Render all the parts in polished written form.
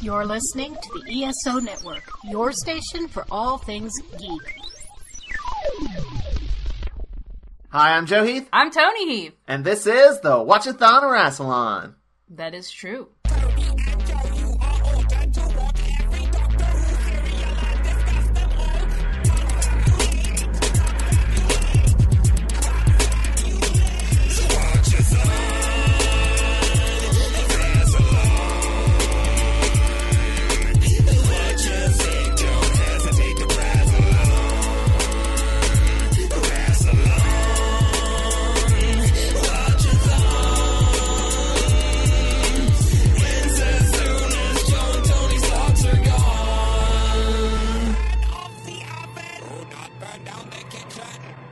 You're listening to the ESO Network, your station for all things geek. Hi, I'm Joe Heath. I'm Toni Heath. And this is the Watch-A-Thon of Rassilon. That is true.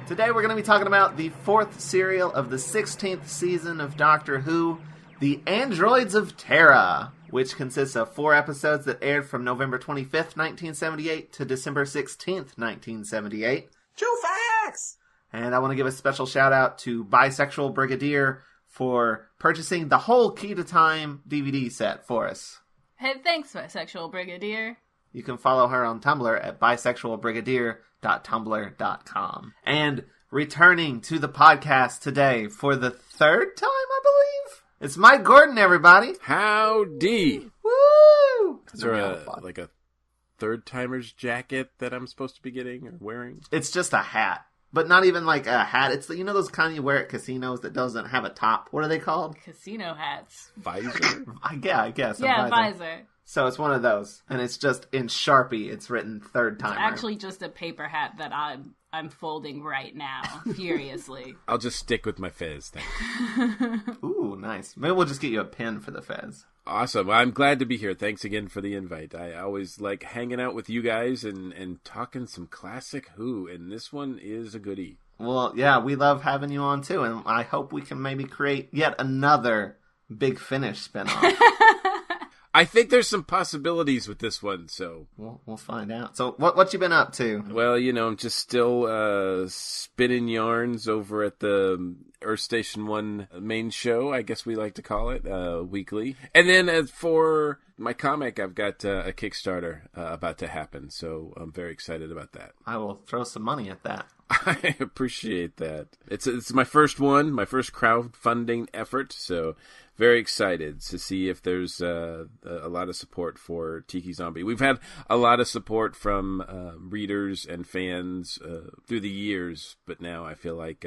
Today we're going to be talking about the fourth serial of the 16th season of Doctor Who, The Androids of Terra, which consists of 4 episodes that aired from November 25th, 1978 to December 16th, 1978. True facts! And I want to give a special shout out to Bisexual Brigadier for purchasing the whole Key to Time DVD set for us. Hey, thanks, Bisexual Brigadier. You can follow her on Tumblr at bisexualbrigadier.tumblr.com. And returning to the podcast today for the third time, I believe, it's Mike Gordon, everybody. Howdy. Woo! Is there a third-timer's jacket that I'm supposed to be getting or wearing? It's just a hat. But not even like a hat. It's, you know, those kind you wear at casinos that doesn't have a top. What are they called? Casino hats. Visor? I guess. Yeah, visor. So it's one of those, and it's just in Sharpie. It's written third timer. It's actually just a paper hat that I'm folding right now, furiously. I'll just stick with my fez, thank you. Ooh, nice. Maybe we'll just get you a pin for the fez. Awesome. Well, I'm glad to be here. Thanks again for the invite. I always like hanging out with you guys and talking some classic Who, and this one is a goodie. Well, yeah, we love having you on, too, and I hope we can maybe create yet another Big Finish spinoff. I think there's some possibilities with this one, so... We'll find out. So, what you been up to? Well, you know, I'm just still spinning yarns over at the Earth Station 1 main show, I guess we like to call it, weekly. And then as for my comic, I've got a Kickstarter about to happen, so I'm very excited about that. I will throw some money at that. I appreciate that. It's my first one, my first crowdfunding effort, so very excited to see if there's a lot of support for Tiki Zombie. We've had a lot of support from readers and fans through the years, but now I feel like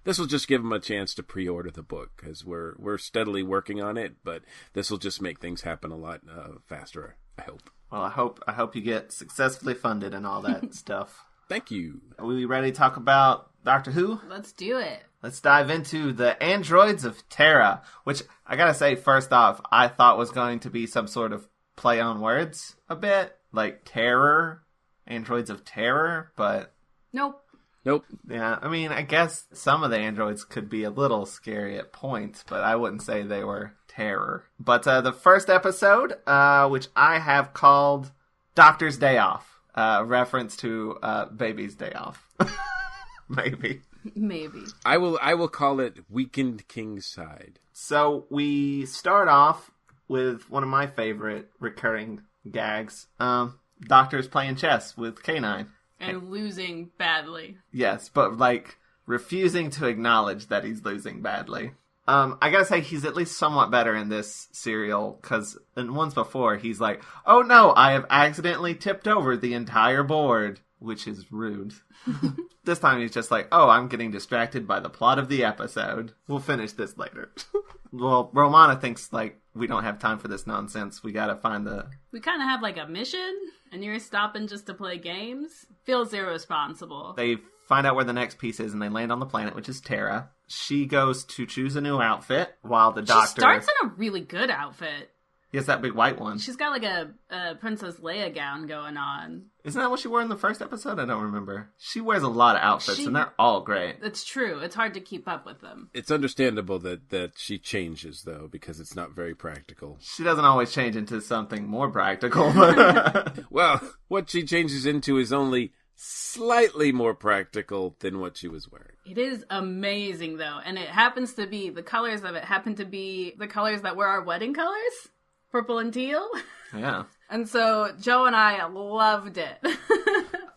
this will just give them a chance to pre-order the book, because we're steadily working on it, but this will just make things happen a lot faster, I hope. Well, I hope you get successfully funded and all that stuff. Thank you. Are we ready to talk about Doctor Who? Let's do it. Let's dive into the Androids of Terra, which I gotta say, first off, I thought was going to be some sort of play on words a bit, like terror, Androids of Terror, but... Nope. Yeah, I mean, I guess some of the androids could be a little scary at points, but I wouldn't say they were terror. But the first episode, which I have called Doctor's Day Off. Reference to Baby's Day Off. Maybe. I will call it Weekend Kingside. So we start off with one of my favorite recurring gags. Doctor's playing chess with K9. And losing badly. Yes, but like refusing to acknowledge that he's losing badly. I gotta say, he's at least somewhat better in this serial, because in ones before, he's like, oh no, I have accidentally tipped over the entire board, which is rude. This time he's just like, oh, I'm getting distracted by the plot of the episode. We'll finish this later. Well, Romana thinks, like, we don't have time for this nonsense. We gotta find the... We kind of have, like, a mission, and you're stopping just to play games? Feels irresponsible. They find out where the next piece is, and they land on the planet, which is Terra. She goes to choose a new outfit, while the doctor... She starts in a really good outfit. Yes, that big white one. She's got like a Princess Leia gown going on. Isn't that what she wore in the first episode? I don't remember. She wears a lot of outfits, and they're all great. It's true. It's hard to keep up with them. It's understandable that she changes, though, because it's not very practical. She doesn't always change into something more practical. Well, what she changes into is only slightly more practical than what she was wearing. It is amazing, though, and it happens to be, the colors of it happen to be the colors that were our wedding colors. Purple and teal. Yeah. And so Joe and I loved it.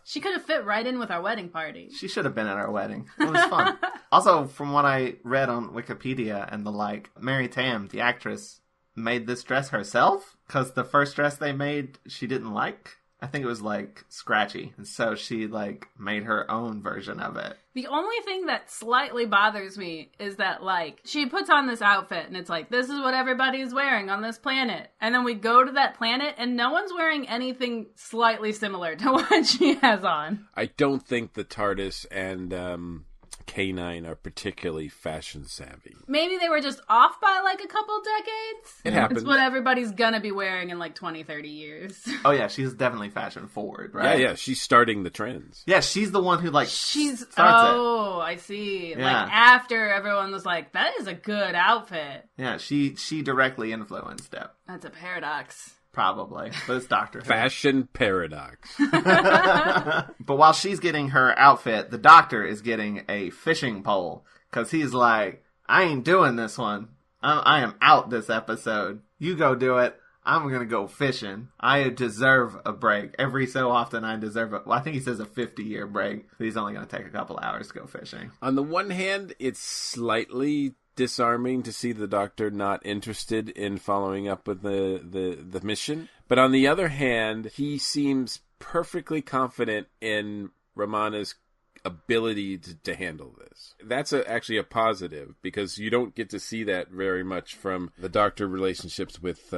She could have fit right in with our wedding party. She should have been at our wedding. It was fun. Also, from what I read on Wikipedia and the like, Mary Tam, the actress, made this dress herself because the first dress they made she didn't like. I think it was like scratchy, and so she like made her own version of it. The only thing that slightly bothers me is that like she puts on this outfit and it's like, this is what everybody's wearing on this planet, and then we go to that planet and no one's wearing anything slightly similar to what she has on. I don't think the TARDIS and K9 are particularly fashion savvy. Maybe they were just off by like a couple decades. It happens. It's what everybody's gonna be wearing in like 20, 30 years. Oh yeah, she's definitely fashion forward, right? Yeah, she's starting the trends. Yeah, she's the one who like She's starts I see. Yeah. Like after everyone was like, that is a good outfit. it. Yeah, she directly influenced it. That's a paradox. Probably, but it's Doctor Who. Fashion paradox. But while she's getting her outfit, the Doctor is getting a fishing pole because he's like, I ain't doing this one. I am out this episode. You go do it. I'm gonna go fishing. I deserve a break. Every so often I deserve I think he says a 50-year break. But he's only gonna take a couple hours to go fishing. On the one hand, it's slightly disarming to see the Doctor not interested in following up with the mission. But on the other hand, he seems perfectly confident in Romana's ability to handle this. That's actually a positive, because you don't get to see that very much from the Doctor relationships with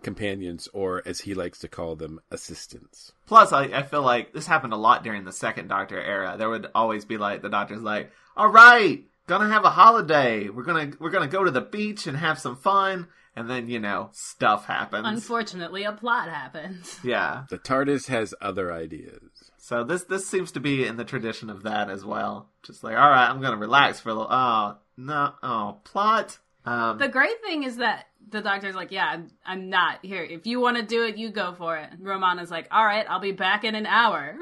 companions, or as he likes to call them, assistants. Plus, I feel like this happened a lot during the second Doctor era. There would always be like, the Doctor's like, all right, gonna have a holiday. We're gonna go to the beach and have some fun. And then, stuff happens. Unfortunately, a plot happens. Yeah. The TARDIS has other ideas. So this seems to be in the tradition of that as well. Just like, all right, I'm gonna relax for a little. Plot. The great thing is that the Doctor's like, yeah, I'm not here. If you want to do it, you go for it. Romana's like, all right, I'll be back in an hour.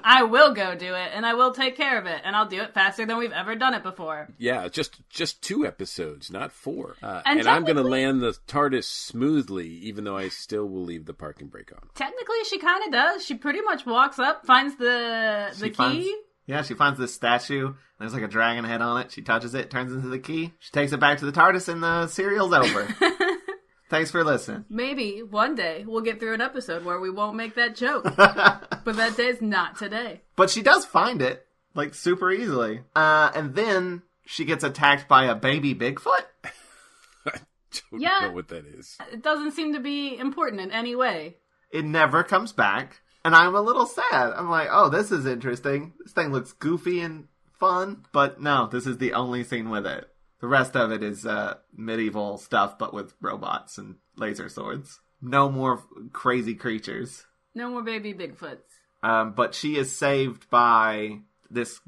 I will go do it, and I will take care of it, and I'll do it faster than we've ever done it before. Yeah, just 2 episodes, not 4. And I'm going to land the TARDIS smoothly, even though I still will leave the parking brake on. Technically, she kind of does. She pretty much walks up, finds the key. She finds this statue. There's like a dragon head on it. She touches it, turns into the key. She takes it back to the TARDIS, and the serial's over. Thanks for listening. Maybe one day we'll get through an episode where we won't make that joke. But that day's not today. But she does find it, like, super easily. And then she gets attacked by a baby Bigfoot. I don't know what that is. It doesn't seem to be important in any way. It never comes back. And I'm a little sad. I'm like, oh, this is interesting. This thing looks goofy and fun. But no, this is the only scene with it. The rest of it is medieval stuff, but with robots and laser swords. No more crazy creatures. No more baby Bigfoots. But she is saved by this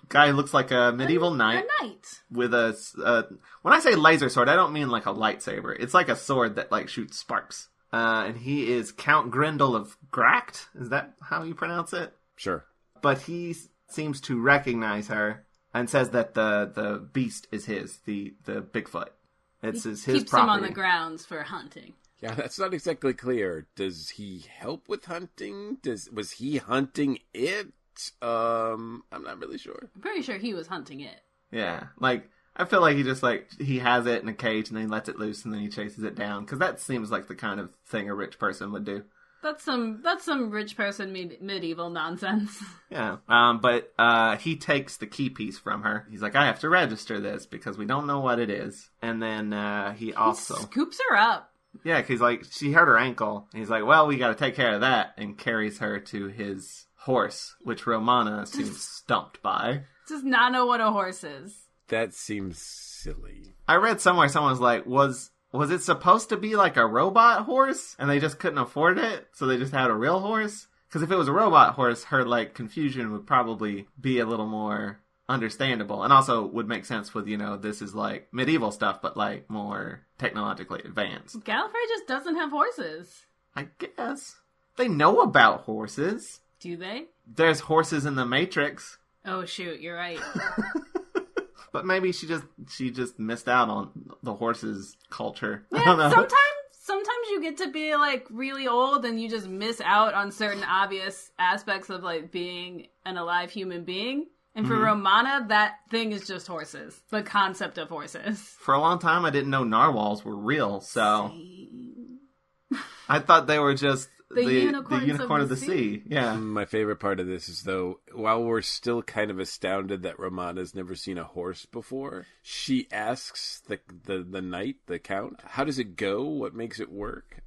guy who looks like a medieval knight. A knight. With when I say laser sword, I don't mean like a lightsaber. It's like a sword that like shoots sparks. And he is Count Grendel of Gracht. Is that how you pronounce it? Sure. But he seems to recognize her and says that the beast is his, the Bigfoot. It's his keeps property. Him on the grounds for hunting. Yeah, that's not exactly clear. Does he help with hunting? Was he hunting it? I'm not really sure. I'm pretty sure he was hunting it. Yeah, like, I feel like he has it in a cage and then he lets it loose and then he chases it down. Because that seems like the kind of thing a rich person would do. That's some rich person medieval nonsense. Yeah, but he takes the key piece from her. He's like, I have to register this because we don't know what it is. And then he also scoops her up. Yeah, because like she hurt her ankle. And he's like, well, we got to take care of that, and carries her to his horse, which Romana seems stumped by. Does not know what a horse is. That seems silly. I read somewhere someone was like, was it supposed to be like a robot horse and they just couldn't afford it, so they just had a real horse? Because if it was a robot horse, her like confusion would probably be a little more understandable, and also would make sense with, this is like medieval stuff but like more technologically advanced. Gallifrey just doesn't have horses. I guess they know about horses. Do they? There's horses in the Matrix. Oh shoot, you're right. But maybe she just missed out on the horses culture. Yeah, I don't know. Sometimes you get to be, like, really old and you just miss out on certain obvious aspects of, like, being an alive human being. And for Romana, that thing is just horses. The concept of horses. For a long time, I didn't know narwhals were real, so... I thought they were just the unicorn of the sea. Yeah. My favorite part of this is, though, while we're still kind of astounded that Romana's never seen a horse before, she asks the knight, the count, how does it go? What makes it work?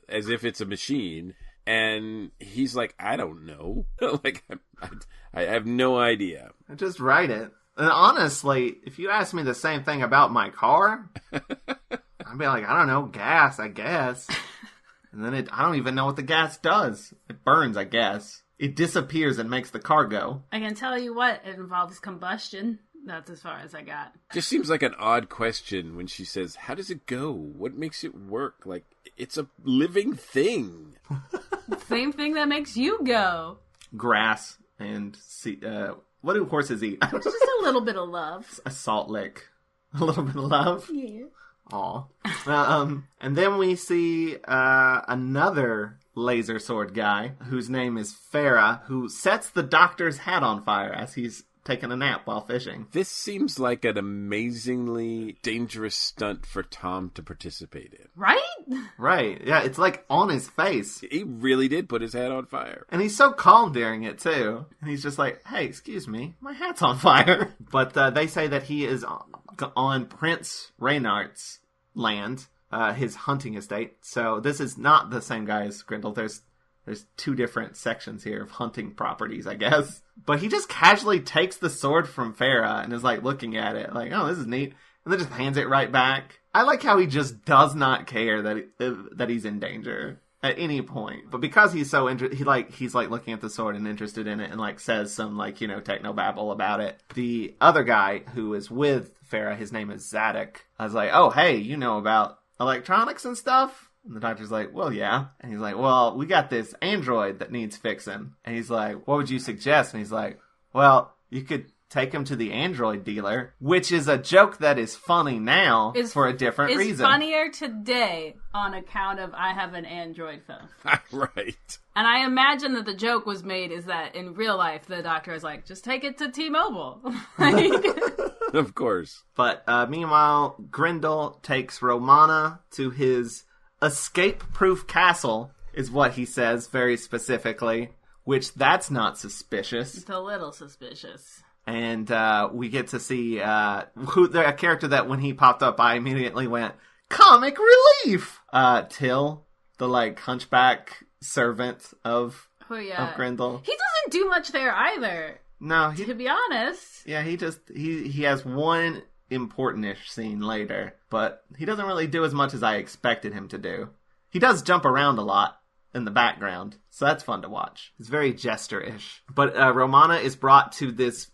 As if it's a machine. And he's like, I don't know. Like, I have no idea. Just write it. And honestly, if you ask me the same thing about my car, I'd be like, I don't know, gas, I guess. And then I don't even know what the gas does. It burns, I guess. It disappears and makes the car go. I can tell you what, it involves combustion. That's as far as I got. Just seems like an odd question when she says, how does it go? What makes it work? Like, it's a living thing. Same thing that makes you go. Grass and what do horses eat? Just a little bit of love. A salt lick. A little bit of love? Yeah. Aw. And then we see another laser sword guy whose name is Freya, who sets the doctor's hat on fire as he's taking a nap while fishing. This seems like an amazingly dangerous stunt for Tom to participate in. Right? Right. Yeah, it's like on his face. He really did put his hat on fire. And he's so calm during it, too. And he's just like, hey, excuse me, my hat's on fire. But they say that he is on Prince Reynard's land, his hunting estate. So this is not the same guy as Grendel. There's two different sections here of hunting properties, I guess. But he just casually takes the sword from Freya and is like looking at it like, oh, this is neat. And then just hands it right back. I like how he just does not care that he's in danger at any point. But because he's so he's looking at the sword and interested in it and like says some like, technobabble about it. The other guy who is with Freya, his name is Zadok. I was like, oh, hey, you know about electronics and stuff? And the doctor's like, well, yeah. And he's like, well, we got this android that needs fixing. And he's like, what would you suggest? And he's like, well, you could take him to the android dealer, which is a joke that is funny now for a different reason. It's funnier today on account of I have an android phone. Right. And I imagine that the joke was made is that in real life, the doctor is like, just take it to T-Mobile. Of course. But meanwhile, Grendel takes Romana to his escape-proof castle, is what he says very specifically, which that's not suspicious. It's a little suspicious. And we get to see a character that when he popped up, I immediately went, comic relief! Till, the hunchback servant of Grendel. He doesn't do much there either. No, to be honest. Yeah, he has one important-ish scene later, but he doesn't really do as much as I expected him to do. He does jump around a lot in the background, so that's fun to watch. It's very jester-ish. But Romana is brought to this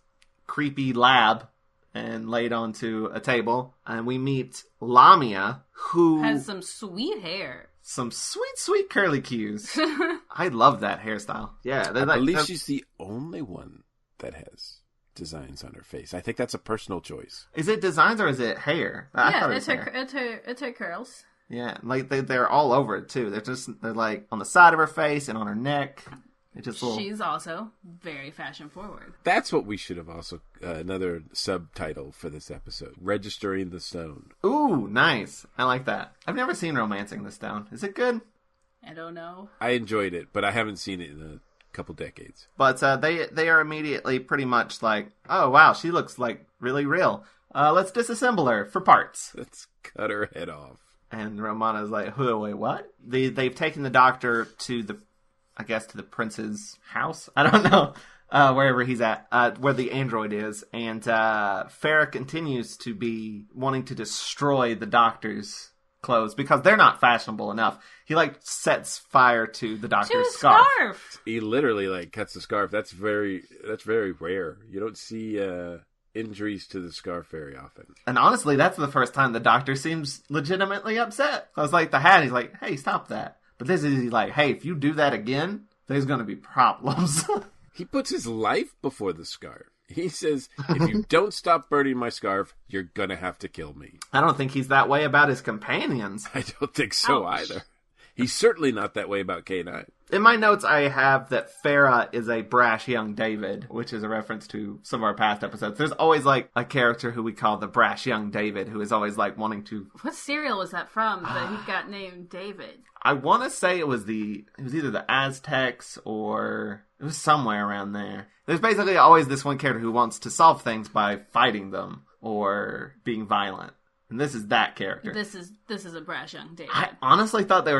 creepy lab and laid onto a table, and we meet Lamia, who has some sweet hair. Some sweet, sweet curly cues. I love that hairstyle. Yeah, I believe she's the only one that has designs on her face. I think that's a personal choice. Is it designs or is it hair? Yeah, it's her curls. Yeah, they're all over it too. They're like on the side of her face and on her neck. She's also very fashion forward. That's what we should have also another subtitle for this episode: Registering the Stone. Ooh, nice. I like that. I've never seen Romancing the Stone. Is it good? I don't know. I enjoyed it, but I haven't seen it in a couple decades. But they are immediately pretty much like, oh wow, she looks like really real. Let's disassemble her for parts. Let's cut her head off. And Romana's like, wait, what? They've taken the doctor to the prince's house. I don't know, wherever he's at, where the android is. And Freya continues to be wanting to destroy the doctor's clothes because they're not fashionable enough. He sets fire to the doctor's scarf. He literally cuts the scarf. That's very rare. You don't see injuries to the scarf very often. And honestly, that's the first time the doctor seems legitimately upset. I was like, the hat, he's like, hey, stop that. But this is like, hey, if you do that again, there's going to be problems. He puts his life before the scarf. He says, if you don't stop burning my scarf, you're going to have to kill me. I don't think he's that way about his companions. I don't think so either. He's certainly not that way about K9. In my notes, I have that Freya is a brash young David, which is a reference to some of our past episodes. There's always, like, a character who we call the brash young David, who is always, like, wanting to... What cereal was that from that he got named David? I want to say it was either the Aztecs or... It was somewhere around there. There's basically always this one character who wants to solve things by fighting them or being violent. And this is that character. This is a brash young David. I honestly thought they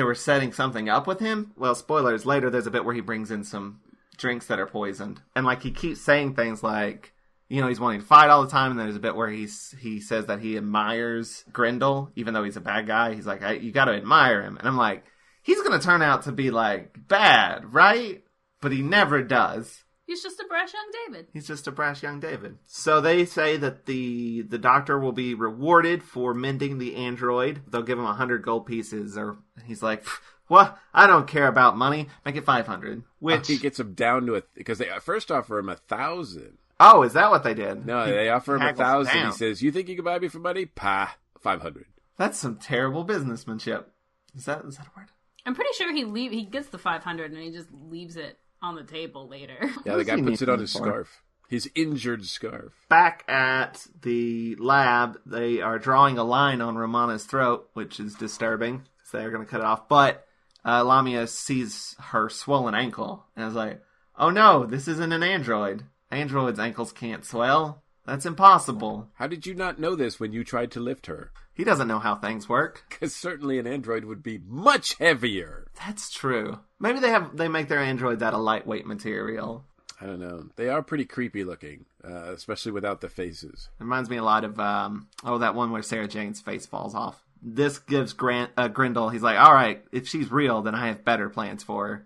were setting something up with him. Well, spoilers, later there's a bit where he brings in some drinks that are poisoned. And, like, he keeps saying things like, you know, he's wanting to fight all the time. And there's a bit where he says that he admires Grendel, even though he's a bad guy. He's like, you got to admire him. And I'm like, he's going to turn out to be, like, bad, right? But he never does. He's just a brash young David. He's just a brash young David. So they say that the doctor will be rewarded for mending the android. They'll give him 100 gold pieces. Or he's like, well, I don't care about money. Make it 500. Which he gets him down to because they first offer him 1,000. Oh, is that what they did? No, they offer him 1,000. Down. He says, "You think you can buy me for money? 500." That's some terrible businessmanship. Is that a word? I'm pretty sure he gets the 500 and he just leaves it on the table later. Yeah, the guy puts it on his scarf. His injured scarf. Back at the lab, they are drawing a line on Romana's throat, which is disturbing. So they're going to cut it off. But Lamia sees her swollen ankle and is like, oh no, this isn't an android. Androids' ankles can't swell. That's impossible. How did you not know this when you tried to lift her? He doesn't know how things work. Because certainly an android would be much heavier. That's true. Maybe they make their androids out of lightweight material. I don't know. They are pretty creepy looking, especially without the faces. It reminds me a lot of, that one where Sarah Jane's face falls off. This gives Grendel, he's like, all right, if she's real, then I have better plans for her.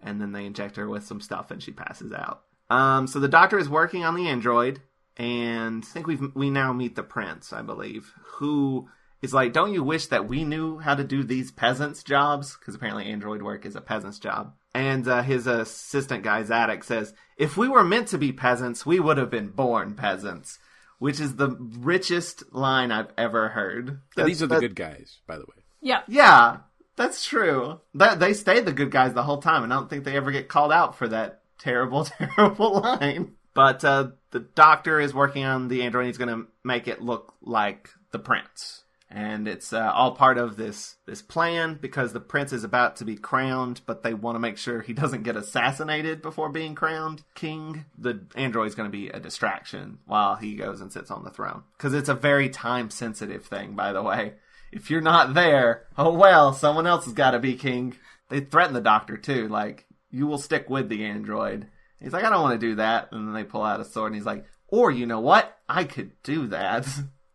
And then they inject her with some stuff and she passes out. So the doctor is working on the android. And I think we now meet the prince, I believe, who is like, don't you wish that we knew how to do these peasants' jobs? Because apparently android work is a peasant's job. And his assistant guy, Zadok, says, if we were meant to be peasants, we would have been born peasants. Which is the richest line I've ever heard. These are the good guys, by the way. Yeah. Yeah, that's true. They stay the good guys the whole time, and I don't think they ever get called out for that terrible, terrible line. But the doctor is working on the android. He's going to make it look like the prince. And it's all part of this plan because the prince is about to be crowned, but they want to make sure he doesn't get assassinated before being crowned king. The android's going to be a distraction while he goes and sits on the throne. Because it's a very time-sensitive thing, by the way. If you're not there, oh well, someone else has got to be king. They threaten the doctor, too. Like, you will stick with the android. He's like, I don't want to do that. And then they pull out a sword and he's like, or you know what? I could do that.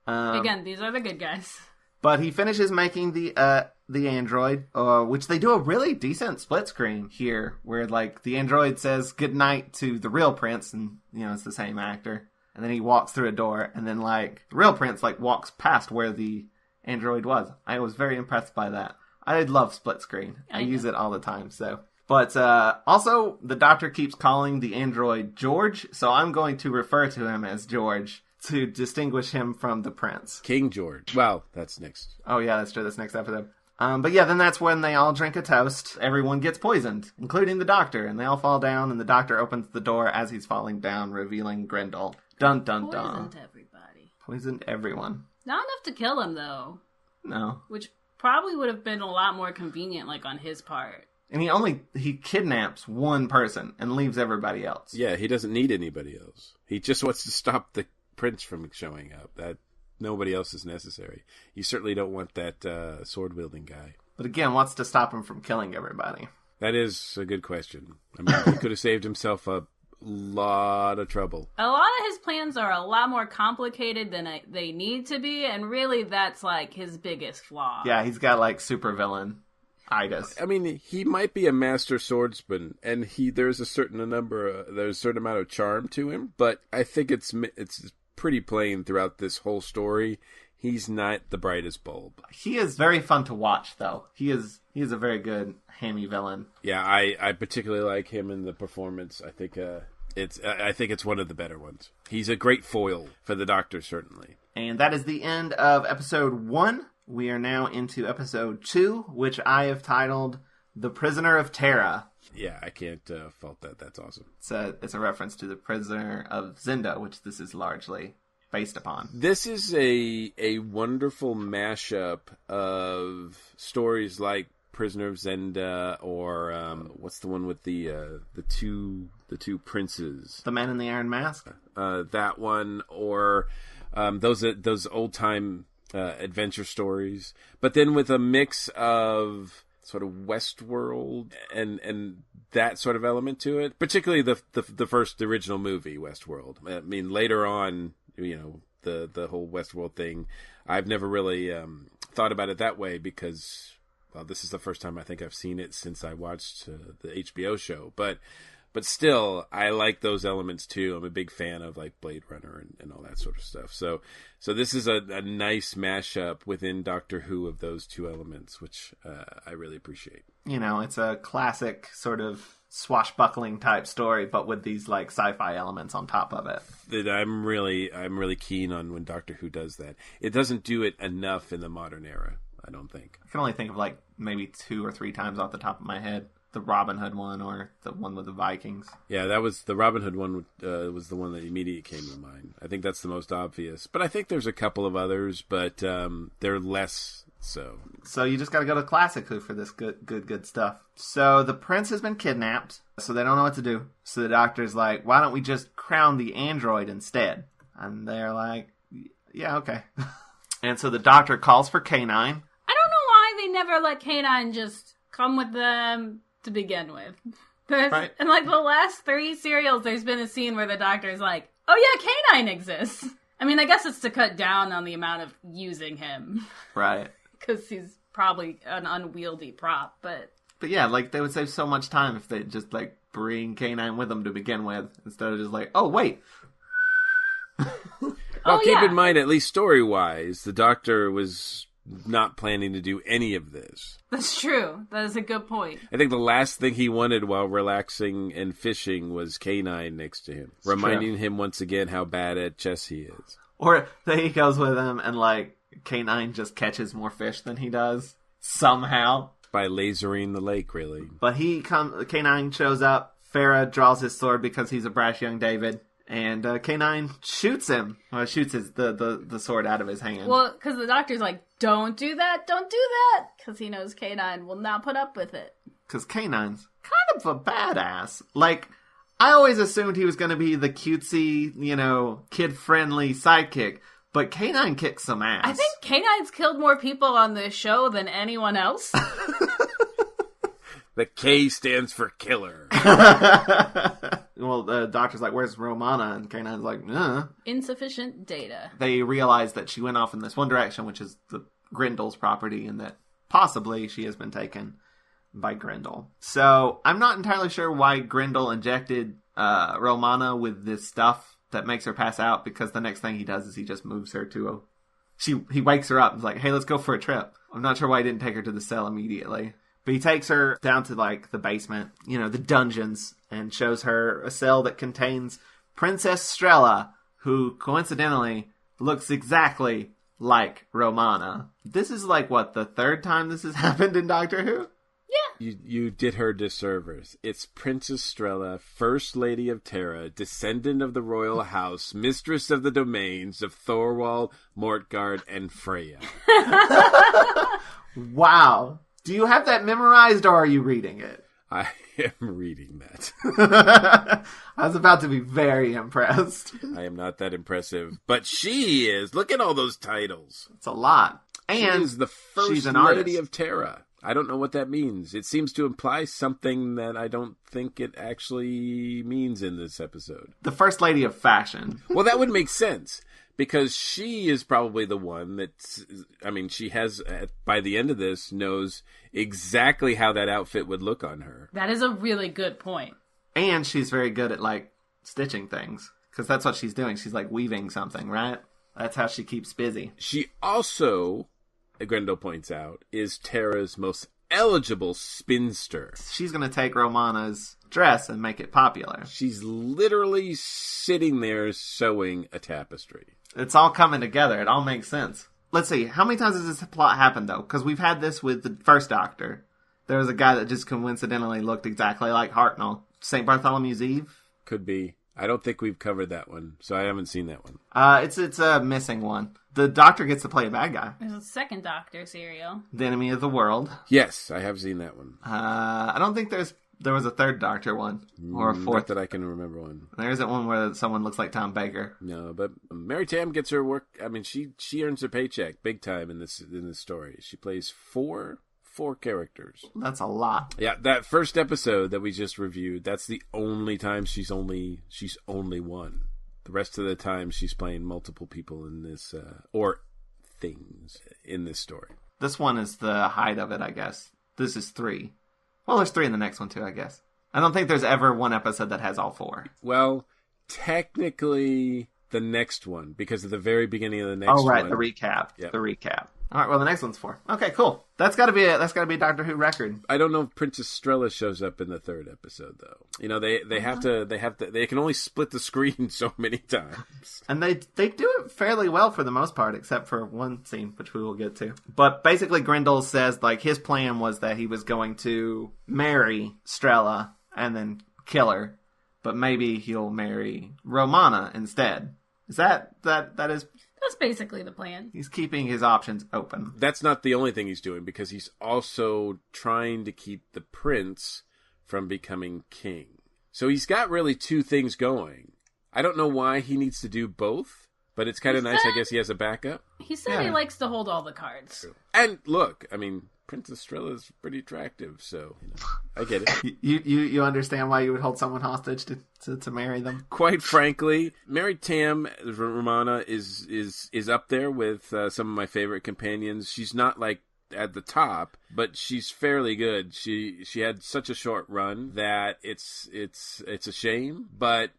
Again, these are the good guys. But he finishes making the android, which they do a really decent split screen here, where like the android says goodnight to the real prince, and you know it's the same actor. And then he walks through a door, and then like the real prince like walks past where the android was. I was very impressed by that. I love split screen. I use it all the time, so. But also, the doctor keeps calling the android George, so I'm going to refer to him as George to distinguish him from the prince. King George. Well, that's next. Oh, yeah, that's true. That's next episode. But yeah, then that's when they all drink a toast. Everyone gets poisoned, including the doctor, and they all fall down, and the doctor opens the door as he's falling down, revealing Grendel. Dun, dun, dun. Poisoned everybody. Poisoned everyone. Not enough to kill him, though. No. Which probably would have been a lot more convenient, like, on his part. And he kidnaps one person and leaves everybody else. Yeah, he doesn't need anybody else. He just wants to stop the prince from showing up. That nobody else is necessary. You certainly don't want that sword wielding guy. But again, what's to stop him from killing everybody? That is a good question. I mean, he could have saved himself a lot of trouble. A lot of his plans are a lot more complicated than they need to be, and really that's like his biggest flaw. Yeah, he's got like supervillain itis. I mean, he might be a master swordsman, and there's a certain amount of charm to him, but I think it's pretty plain throughout this whole story. He's not the brightest bulb. He is very fun to watch, though. He is a very good hammy villain. Yeah, I particularly like him in the performance. I think it's one of the better ones. He's a great foil for the Doctor, certainly. And that is the end of episode 1 We are now into episode 2, which I have titled The Prisoner of Terra. Yeah, I can't fault that. That's awesome. It's a reference to The Prisoner of Zenda, which this is largely based upon. This is a wonderful mashup of stories like Prisoner of Zenda, or what's the one with the two princes? The Man in the Iron Mask? That one, or those old time adventure stories, but then with a mix of sort of Westworld and that sort of element to it. Particularly the original movie, Westworld. I mean, later on, the whole Westworld thing, I've never really thought about it that way because, well, this is the first time I think I've seen it since I watched the HBO show. But still, I like those elements too. I'm a big fan of like Blade Runner and all that sort of stuff. So this is a nice mashup within Doctor Who of those two elements, which I really appreciate. It's a classic sort of swashbuckling type story, but with these like sci-fi elements on top of it. That I'm really keen on when Doctor Who does that. It doesn't do it enough in the modern era, I don't think. I can only think of like maybe 2 or 3 times off the top of my head. The Robin Hood one or the one with the Vikings. Yeah, that was the Robin Hood one. Was the one that immediately came to mind. I think that's the most obvious. But I think there's a couple of others, but they're less so. So you just got to go to Classic Who for this good stuff. So the prince has been kidnapped, so they don't know what to do. So the doctor's like, why don't we just crown the android instead? And they're like, yeah, okay. And so the doctor calls for K9. I don't know why they never let K9 just come with them to begin with. Right. And like the last 3 serials, there's been a scene where the doctor's like, oh yeah, K9 exists. I mean, I guess it's to cut down on the amount of using him. Right. Because he's probably an unwieldy prop, but yeah, like they would save so much time if they just like bring K9 with them to begin with, instead of just like, oh wait. Well, keep in mind, at least story-wise, the doctor was not planning to do any of this. That's true. That is a good point. I think the last thing he wanted while relaxing and fishing was K9 next to him, reminding him once again how bad at chess he is. Or that he goes with him and like K9 just catches more fish than he does somehow by lasering the lake, really. But K9 shows up. Freya draws his sword because he's a brash young David. And K9 shoots him. Well, shoots the sword out of his hand. Well, because the doctor's like, don't do that. Because he knows K9 will not put up with it. Because K9's kind of a badass. Like, I always assumed he was going to be the cutesy, kid-friendly sidekick. But K9 kicks some ass. I think K9's killed more people on this show than anyone else. The K stands for killer. Well, the doctor's like, where's Romana? And K9's like, Insufficient data. They realize that she went off in this one direction, which is the Grindel's property, and that possibly she has been taken by Grindel. So, I'm not entirely sure why Grindel injected Romana with this stuff that makes her pass out, because the next thing he does is he just moves her to he wakes her up and is like, hey, let's go for a trip. I'm not sure why he didn't take her to the cell immediately. But he takes her down to, like, the basement, the dungeons, and shows her a cell that contains Princess Strella, who, coincidentally, looks exactly like Romana. This is, like, what, the 3rd time this has happened in Doctor Who? Yeah. You did her disservice. It's Princess Strella, First Lady of Terra, descendant of the royal house, mistress of the domains of Thorvald, Mortgarde, and Freya. Wow. Do you have that memorized, or are you reading it? I am reading that. I was about to be very impressed. I am not that impressive, but she is. Look at all those titles. It's a lot. And she is the First she's an Lady artist of Terra. I don't know what that means. It seems to imply something that I don't think it actually means in this episode. The First Lady of Fashion. Well, that would make sense. Because she is probably the one she has, by the end of this, knows exactly how that outfit would look on her. That is a really good point. And she's very good at, like, stitching things. Because that's what she's doing. She's, like, weaving something, right? That's how she keeps busy. She also, Grendel points out, is Terra's most eligible spinster. She's going to take Romana's dress and make it popular. She's literally sitting there sewing a tapestry. It's all coming together. It all makes sense. let's see, how many times has this plot happened, though? Because we've had this with the first Doctor. There was a guy that just coincidentally looked exactly like Hartnell. St. Bartholomew's Eve? Could be. I don't think we've covered that one, so I haven't seen that one. It's a missing one. The Doctor gets to play a bad guy. There's a second Doctor serial. The Enemy of the World. Yes, I have seen that one. I don't think there was a third Doctor one. Or a fourth. Not that I can remember one. There isn't one where someone looks like Tom Baker. No, but Mary Tam gets her work. I mean, she earns her paycheck big time in this story. She plays four characters. That's a lot. Yeah, that first episode that we just reviewed, that's the only time she's only one. The rest of the time she's playing multiple people in this or things in this story. This one is the height of it, I guess. This is 3. Well, there's 3 in the next one too, I guess. I don't think there's ever one episode that has all 4. Well, technically the next one, because at the very beginning of the next one. Oh, right, the recap. Yep. The recap. All right, well, the next one's 4. Okay, cool. That's got to be a Doctor Who record. I don't know if Princess Strella shows up in the third episode, though. You know, they can only split the screen so many times. And they do it fairly well for the most part, except for one scene, which we will get to. But basically, Grindel says, like, his plan was that he was going to marry Strella and then kill her. But maybe he'll marry Romana instead. Is that is... That's basically the plan. He's keeping his options open. That's not the only thing he's doing, because he's also trying to keep the prince from becoming king. So he's got really 2 things going. I don't know why he needs to do both, but it's kind of nice. I guess he has a backup. He said he likes to hold all the cards. True. And look, I mean, Princess Strella is pretty attractive, so I get it. You understand why you would hold someone hostage to marry them? Quite frankly, Mary Tam Romana is up there with some of my favorite companions. She's not like at the top, but she's fairly good. She had such a short run that it's a shame. But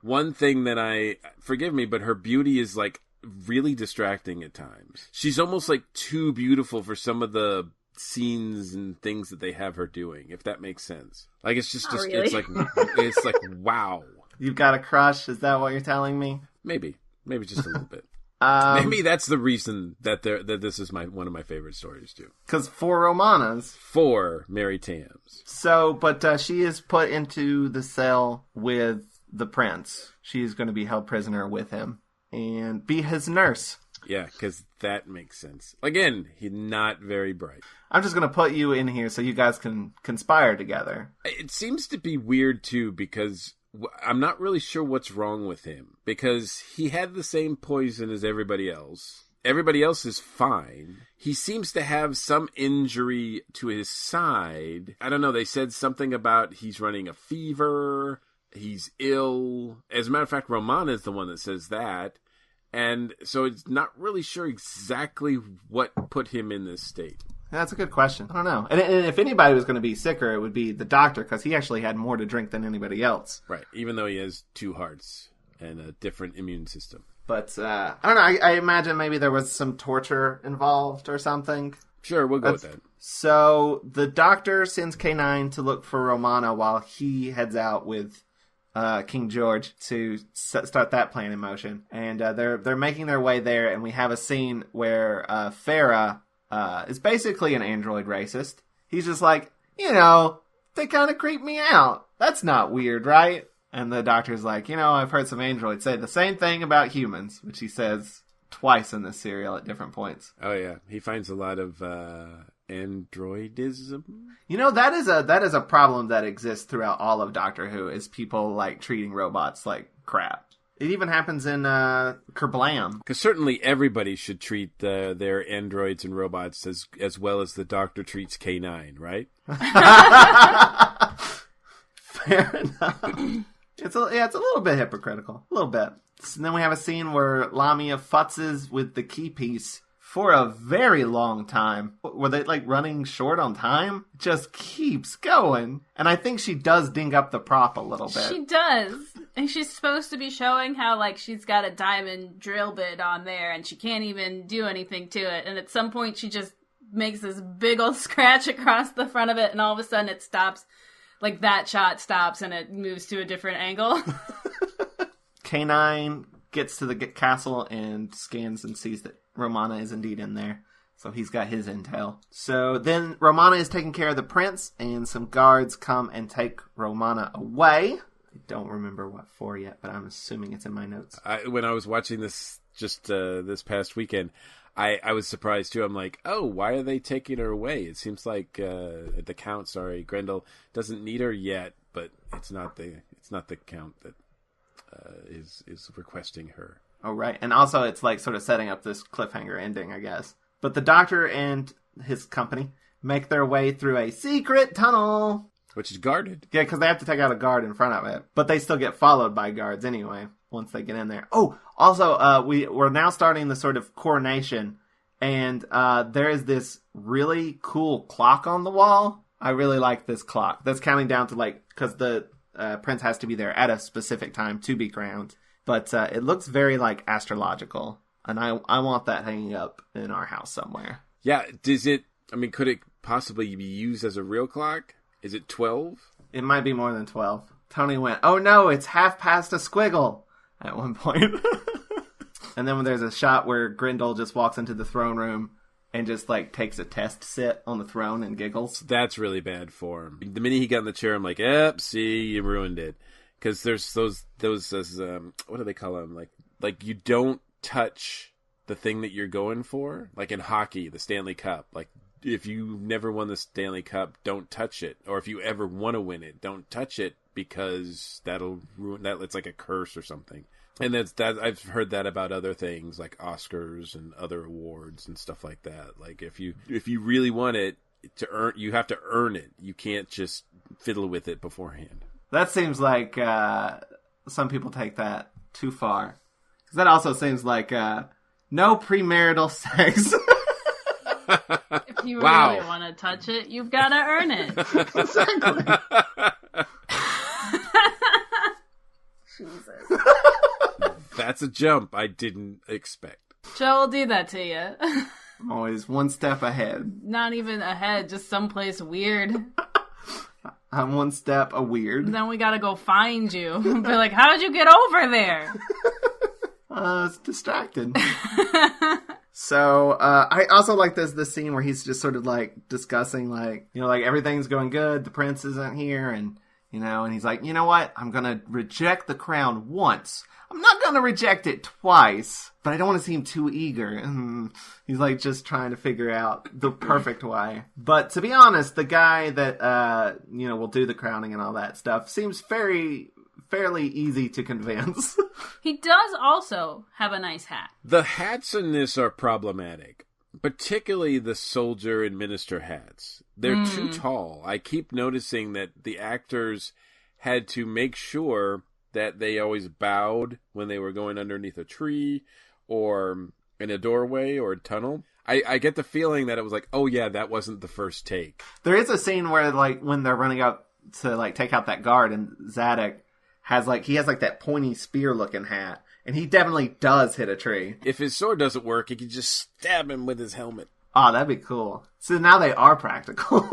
one thing that forgive me, but her beauty is like really distracting at times. She's almost like too beautiful for some of the scenes and things that they have her doing, if that makes sense. Like it's just really. it's like wow. You've got a crush? Is that what you're telling me? Maybe just a little bit. Maybe that's the reason that this is one of my favorite stories too. Because 4 Romanas, 4 Mary Tams. So, but she is put into the cell with the prince. She's going to be held prisoner with him and be his nurse. Yeah, because that makes sense. Again, he's not very bright. I'm just going to put you in here so you guys can conspire together. It seems to be weird, too, because I'm not really sure what's wrong with him. Because he had the same poison as everybody else. Everybody else is fine. He seems to have some injury to his side. I don't know, they said something about he's running a fever, he's ill. As a matter of fact, Romana is the one that says that. And so it's not really sure exactly what put him in this state. That's a good question. I don't know. And if anybody was going to be sicker, it would be the doctor, because he actually had more to drink than anybody else. Right, even though he has 2 hearts and a different immune system. But, I don't know, I imagine maybe there was some torture involved or something. Sure, we'll go with that. So the doctor sends K9 to look for Romana while he heads out with King George to start that plan in motion. And they're making their way there, and we have a scene where Farah is basically an android racist. He's just like, they kind of creep me out. That's not weird, right? And the doctor's like, I've heard some androids say the same thing about humans, which he says twice in this serial at different points. Oh, yeah. He finds a lot of androidism. That is a problem that exists throughout all of Doctor Who, is people like treating robots like crap. It even happens in Kerblam. Because certainly everybody should treat their androids and robots as well as the Doctor treats K9, right? Fair enough. It's a little bit hypocritical. A little bit. And then we have a scene where Lamia futzes with the key piece for a very long time. Were they like running short on time? It just keeps going. And I think she does ding up the prop a little bit. She does. And she's supposed to be showing how like she's got a diamond drill bit on there and she can't even do anything to it. And at some point she just makes this big old scratch across the front of it, and all of a sudden it stops. Like that shot stops and it moves to a different angle. K9 gets to the castle and scans and sees that Romana is indeed in there. So he's got his intel. So then Romana is taking care of the prince, and some guards come and take Romana away. I don't remember what for yet, but I'm assuming it's in my notes. When I was watching this just this past weekend, I was surprised too. I'm like, oh, why are they taking her away? It seems like the Count, Grendel doesn't need her yet, but it's not the Count that is requesting her. Oh, right. And also it's like sort of setting up this cliffhanger ending, I guess. But the Doctor and his company make their way through a secret tunnel. Which is guarded. Yeah, because they have to take out a guard in front of it. But they still get followed by guards anyway, once they get in there. Oh, also, we're now starting the sort of coronation. And there is this really cool clock on the wall. I really like this clock. That's counting down to, like, because the prince has to be there at a specific time to be crowned. But it looks very, like, astrological. And I want that hanging up in our house somewhere. Yeah, could it possibly be used as a real clock? Is it 12? It might be more than 12. Toni went, oh no, it's half past a squiggle at one point. And then when there's a shot where Grendel just walks into the throne room and just like takes a test sit on the throne and giggles. That's really bad form. The minute he got in the chair, I'm like, see, you ruined it. Because there's those what do they call them? Like you don't touch the thing that you're going for. Like in hockey, the Stanley Cup. Like if you never won the Stanley Cup, don't touch it. Or if you ever want to win it, don't touch it because that'll ruin that. It's like a curse or something. And that I've heard that about other things like Oscars and other awards and stuff like that. Like if you really want it to earn, you have to earn it. You can't just fiddle with it beforehand. That seems like some people take that too far. Because that also seems like no premarital sex. If you really want to touch it, you've got to earn it. Exactly. Jesus. That's a jump I didn't expect. Joe will do that to you. I'm always one step ahead. Not even ahead, just someplace weird. I'm one step a weird. Then we gotta go find you. Be like, how'd you get over there? It's distracted. So, I also like this scene where he's just sort of like discussing like, like everything's going good. The prince isn't here. And, and he's like, you know what? I'm going to reject the crown once. I'm not going to reject it twice, but I don't want to seem too eager. He's like just trying to figure out the perfect way. But to be honest, the guy that, will do the crowning and all that stuff seems fairly easy to convince. He does also have a nice hat. The hats in this are problematic, particularly the soldier and minister hats. They're too tall. I keep noticing that the actors had to make sure that they always bowed when they were going underneath a tree or in a doorway or a tunnel. I get the feeling that it was like, oh yeah, that wasn't the first take. There is a scene where like when they're running up to like take out that guard and Zadok has that pointy spear looking hat, and he definitely does hit a tree. If his sword doesn't work, he could just stab him with his helmet. Oh, that'd be cool. So now they are practical.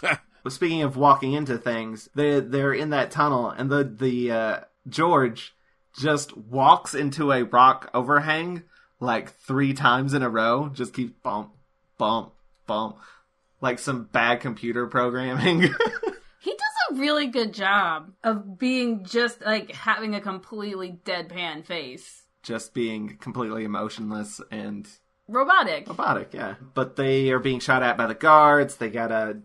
Well, speaking of walking into things, they're in that tunnel, and the George just walks into a rock overhang like 3 times in a row. Just keeps bump, bump, bump, like some bad computer programming. He does a really good job of being just like having a completely deadpan face. Just being completely emotionless and robotic, yeah. But they are being shot at by the guards. They gotta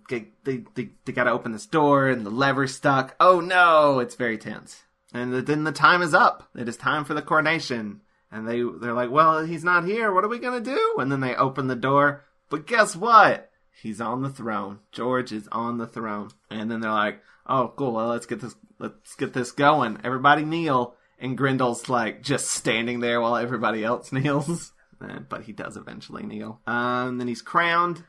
open this door, and the lever's stuck. Oh no! It's very tense. And then the time is up. It is time for the coronation. And they're like, well, he's not here. What are we gonna do? And then they open the door. But guess what? He's on the throne. George is on the throne. And then they're like, oh, cool. Well, let's get this going. Everybody kneel. And Grendel's like just standing there while everybody else kneels. But he does eventually kneel. And then he's crowned.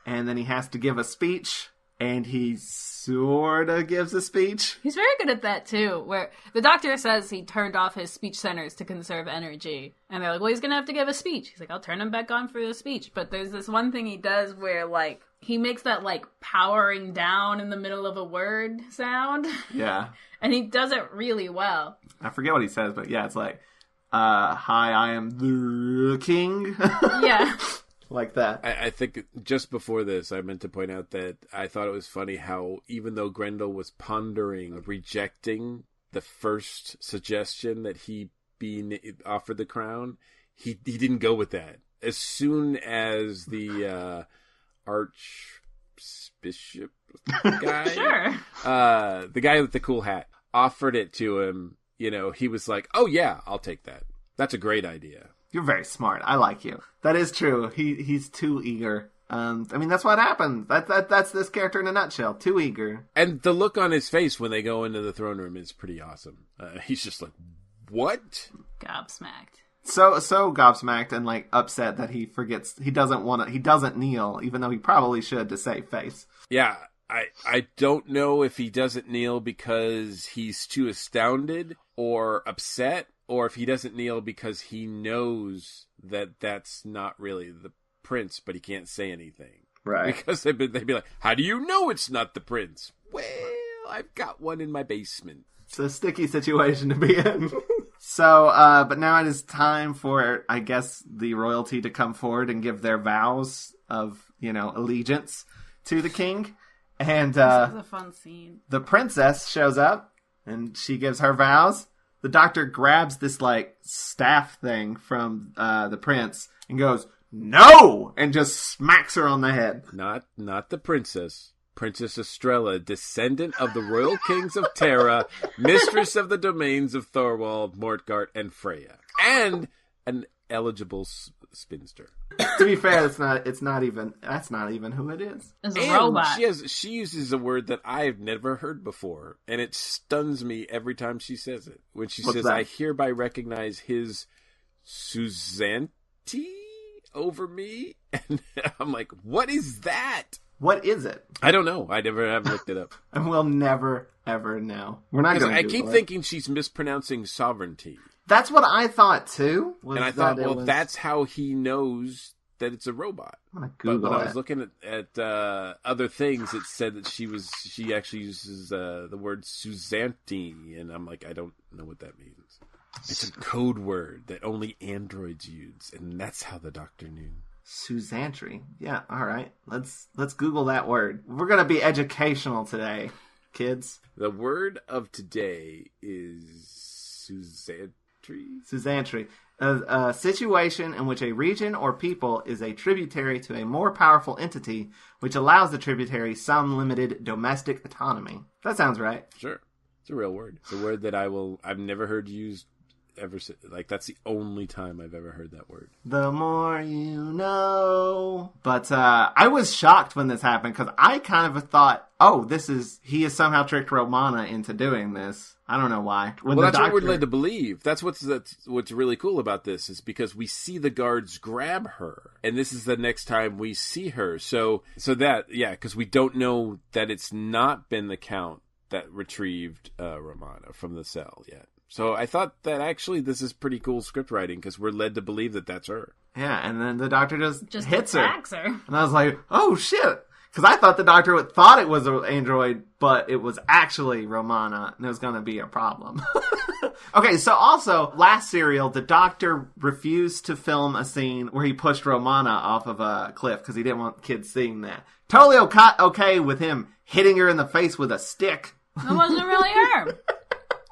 And then he has to give a speech. And he sort of gives a speech. He's very good at that, too. Where the doctor says he turned off his speech centers to conserve energy. And they're like, well, he's going to have to give a speech. He's like, I'll turn him back on for the speech. But there's this one thing he does where, like, he makes that, like, powering down in the middle of a word sound. Yeah. And he does it really well. I forget what he says, but yeah, it's like, hi, I am the king. Yeah. Like that. I think just before this, I meant to point out that I thought it was funny how even though Grendel was pondering rejecting the first suggestion that he be offered the crown, he didn't go with that. As soon as the archbishop guy, Sure. the guy with the cool hat, offered it to him, he was like, "Oh yeah, I'll take that. That's a great idea." You're very smart. I like you. That is true. He's too eager. That's what happened. That's this character in a nutshell. Too eager. And the look on his face when they go into the throne room is pretty awesome. He's just like, "What?" Gobsmacked. So gobsmacked and like upset that he forgets. He doesn't kneel, even though he probably should to save face. Yeah, I don't know if he doesn't kneel because he's too astounded or upset, or if he doesn't kneel because he knows that that's not really the prince, but he can't say anything. Right. Because they'd be like, "How do you know it's not the prince?" "Well, I've got one in my basement." It's a sticky situation to be in. So, but now it is time for, I guess, the royalty to come forward and give their vows of, allegiance to the king. And This was a fun scene. the princess shows up, and she gives her vows. The doctor grabs this, staff thing from the prince and goes, "No!" and just smacks her on the head. Not the princess. Princess Strella, descendant of the royal kings of Terra, mistress of the domains of Thorvald, Mortgarde, and Freya, and an eligible spinster. To be fair, that's not even who it is. It's a And robot. she uses a word that I've never heard before, and it stuns me every time she says it. When she What's says, that? "I hereby recognize his Suzanti over me," and I'm like, "What is that?" What is it? I don't know. I never have looked it up. And we'll never, ever know. We're not going to I keep thinking she's mispronouncing sovereignty. That's what I thought, too. And I thought, that's how he knows that it's a robot. I'm gonna But Google when it. I was looking at other things, it said that she actually uses the word Suzanti, and I'm like, I don't know what that means. It's a code word that only androids use, and that's how the doctor knew. Suzantry. Yeah, all right. Let's Google that word. We're going to be educational today, kids. The word of today is Suzantry. Suzantry. A situation in which a region or people is a tributary to a more powerful entity, which allows the tributary some limited domestic autonomy. That sounds right. Sure. It's a real word. It's a word that I've never heard used ever. That's the only time I've ever heard that word. The more you know. But I was shocked when this happened because I kind of thought, he has somehow tricked Romana into doing this. I don't know why. That's what we're led to believe. That's what's really cool about this is because we see the guards grab her, and this is the next time we see her. So because we don't know that it's not been the Count that retrieved Romana from the cell yet. So I thought that actually this is pretty cool script writing because we're led to believe that that's her. Yeah, and then the doctor just hits attacks her. her. And I was like, oh shit. Because I thought the doctor thought it was an android, but it was actually Romana, and it was going to be a problem. Okay, so also, last serial, the doctor refused to film a scene where he pushed Romana off of a cliff because he didn't want kids seeing that. Totally okay with him hitting her in the face with a stick. It wasn't really her.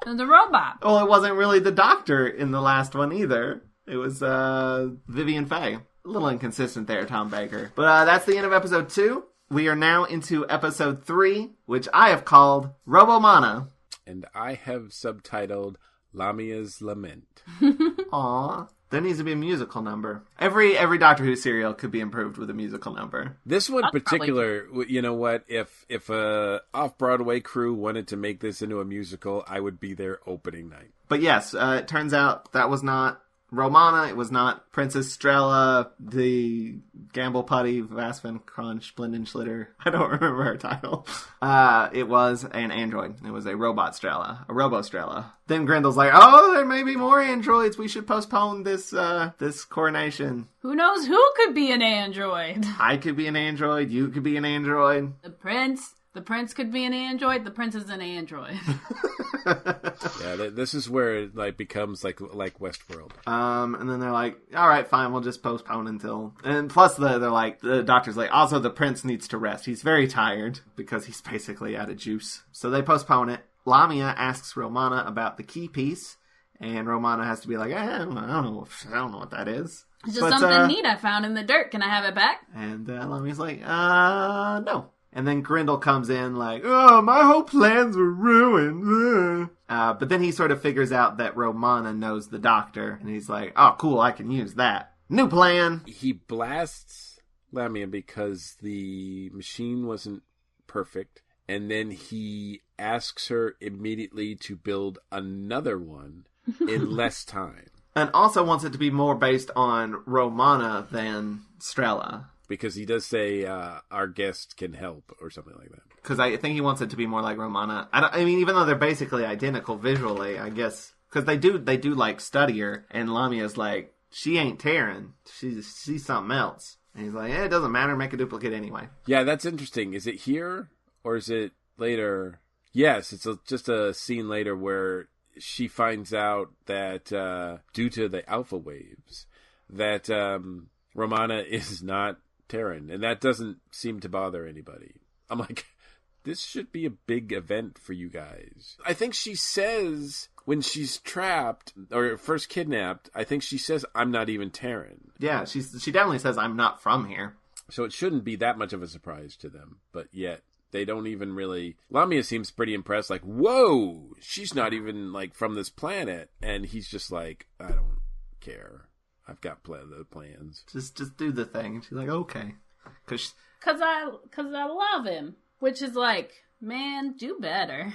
It was a robot. Well, it wasn't really the doctor in the last one either. It was Vivian Faye. A little inconsistent there, Tom Baker. But that's the end of episode 2. We are now into episode 3, which I have called Robomana. And I have subtitled Lamia's Lament. Aw. There needs to be a musical number. Every Doctor Who serial could be improved with a musical number. This one in particular, you know what? If a off-Broadway crew wanted to make this into a musical, I would be there opening night. But yes, it turns out that was not Romana, it was not Princess Strella, the Gamble Putty, Vasvan Crunch, Splendid Schlitter. I don't remember her title. It was an android. It was a robot Strella, a Robo Strella. Then Grendel's like, oh, there may be more androids. We should postpone this coronation. Who knows who could be an android? I could be an android. You could be an android. The prince could be an android. The prince is an android. Yeah, this is where it like becomes like Westworld. And then they're like, all right, fine, we'll just postpone until... And plus they're like, the doctor's like, also the prince needs to rest. He's very tired because he's basically out of juice. So they postpone it. Lamia asks Romana about the key piece, and Romana has to be like, I don't know what that is. It's just something neat I found in the dirt. Can I have it back? And Lamia's like, no. And then Grindel comes in like, oh, my whole plans were ruined. But then he sort of figures out that Romana knows the doctor, and he's like, oh, cool, I can use that. New plan. He blasts Lamia because the machine wasn't perfect, and then he asks her immediately to build another one in less time. And also wants it to be more based on Romana than Strella. Because he does say, our guest can help, or something like that. Because I think he wants it to be more like Romana. I mean, even though they're basically identical visually, I guess. Because they do like, study her. And Lamia's like, she ain't Terran. She's something else. And he's like, it doesn't matter, make a duplicate anyway. Yeah, that's interesting. Is it here, or is it later? Yes, it's just a scene later where she finds out that due to the alpha waves, that Romana is not Terran, and that doesn't seem to bother anybody. I'm like, this should be a big event for you guys. I think she says when she's trapped or first kidnapped, I think she says, I'm not even Terran. Yeah, she definitely says, I'm not from here. So it shouldn't be that much of a surprise to them, but yet they don't even really... Lamia seems pretty impressed, like, whoa, she's not even, like, from this planet. And he's just like, I don't care. I've got the plans. Just do the thing. She's like, okay. Cause I love him. Which is like, man, do better.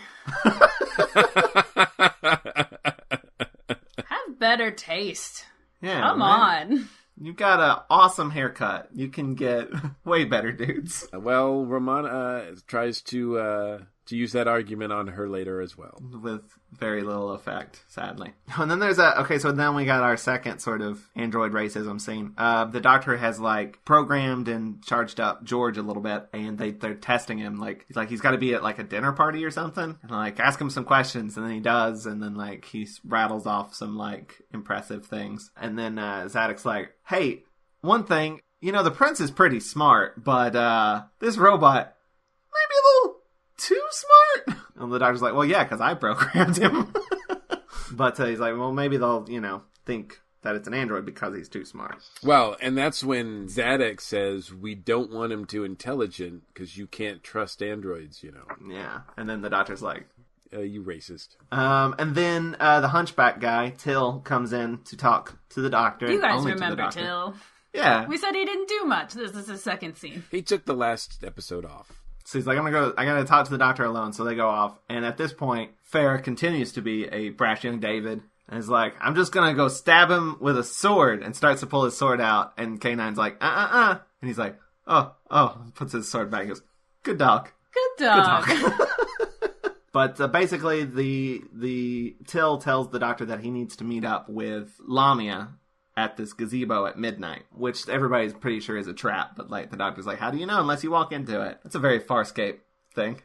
Have better taste. Yeah, Come on. You've got an awesome haircut. You can get way better dudes. Well, Romana tries to use that argument on her later as well. With very little effect, sadly. And then there's so then we got our second sort of android racism scene. The doctor has, like, programmed and charged up George a little bit, and they're testing him. Like he's got to be at, like, a dinner party or something. And, like, ask him some questions, and then he does, and then, like, he rattles off some, like, impressive things. And then Zadok's like, hey, one thing, the prince is pretty smart, but this robot maybe a little too smart. And the doctor's like, well, yeah, because I programmed him. But he's like, well, maybe they'll, think that it's an android because he's too smart. Well, and that's when Zadok says, we don't want him too intelligent because you can't trust androids, Yeah. And then the doctor's like, you racist. And then the hunchback guy, Till, comes in to talk to the doctor. You guys remember Till. Yeah. We said he didn't do much. This is his second scene. He took the last episode off. So he's like, I gotta talk to the doctor alone. So they go off. And at this point, Freya continues to be a brash young David. And is like, I'm just gonna go stab him with a sword. And starts to pull his sword out. And K9's like, And he's like, oh. Puts his sword back. He goes, good dog. Good dog. But basically, the Till tells the doctor that he needs to meet up with Lamia at this gazebo at midnight, which everybody's pretty sure is a trap. But, like, the doctor's like, how do you know unless you walk into it? It's a very Farscape thing.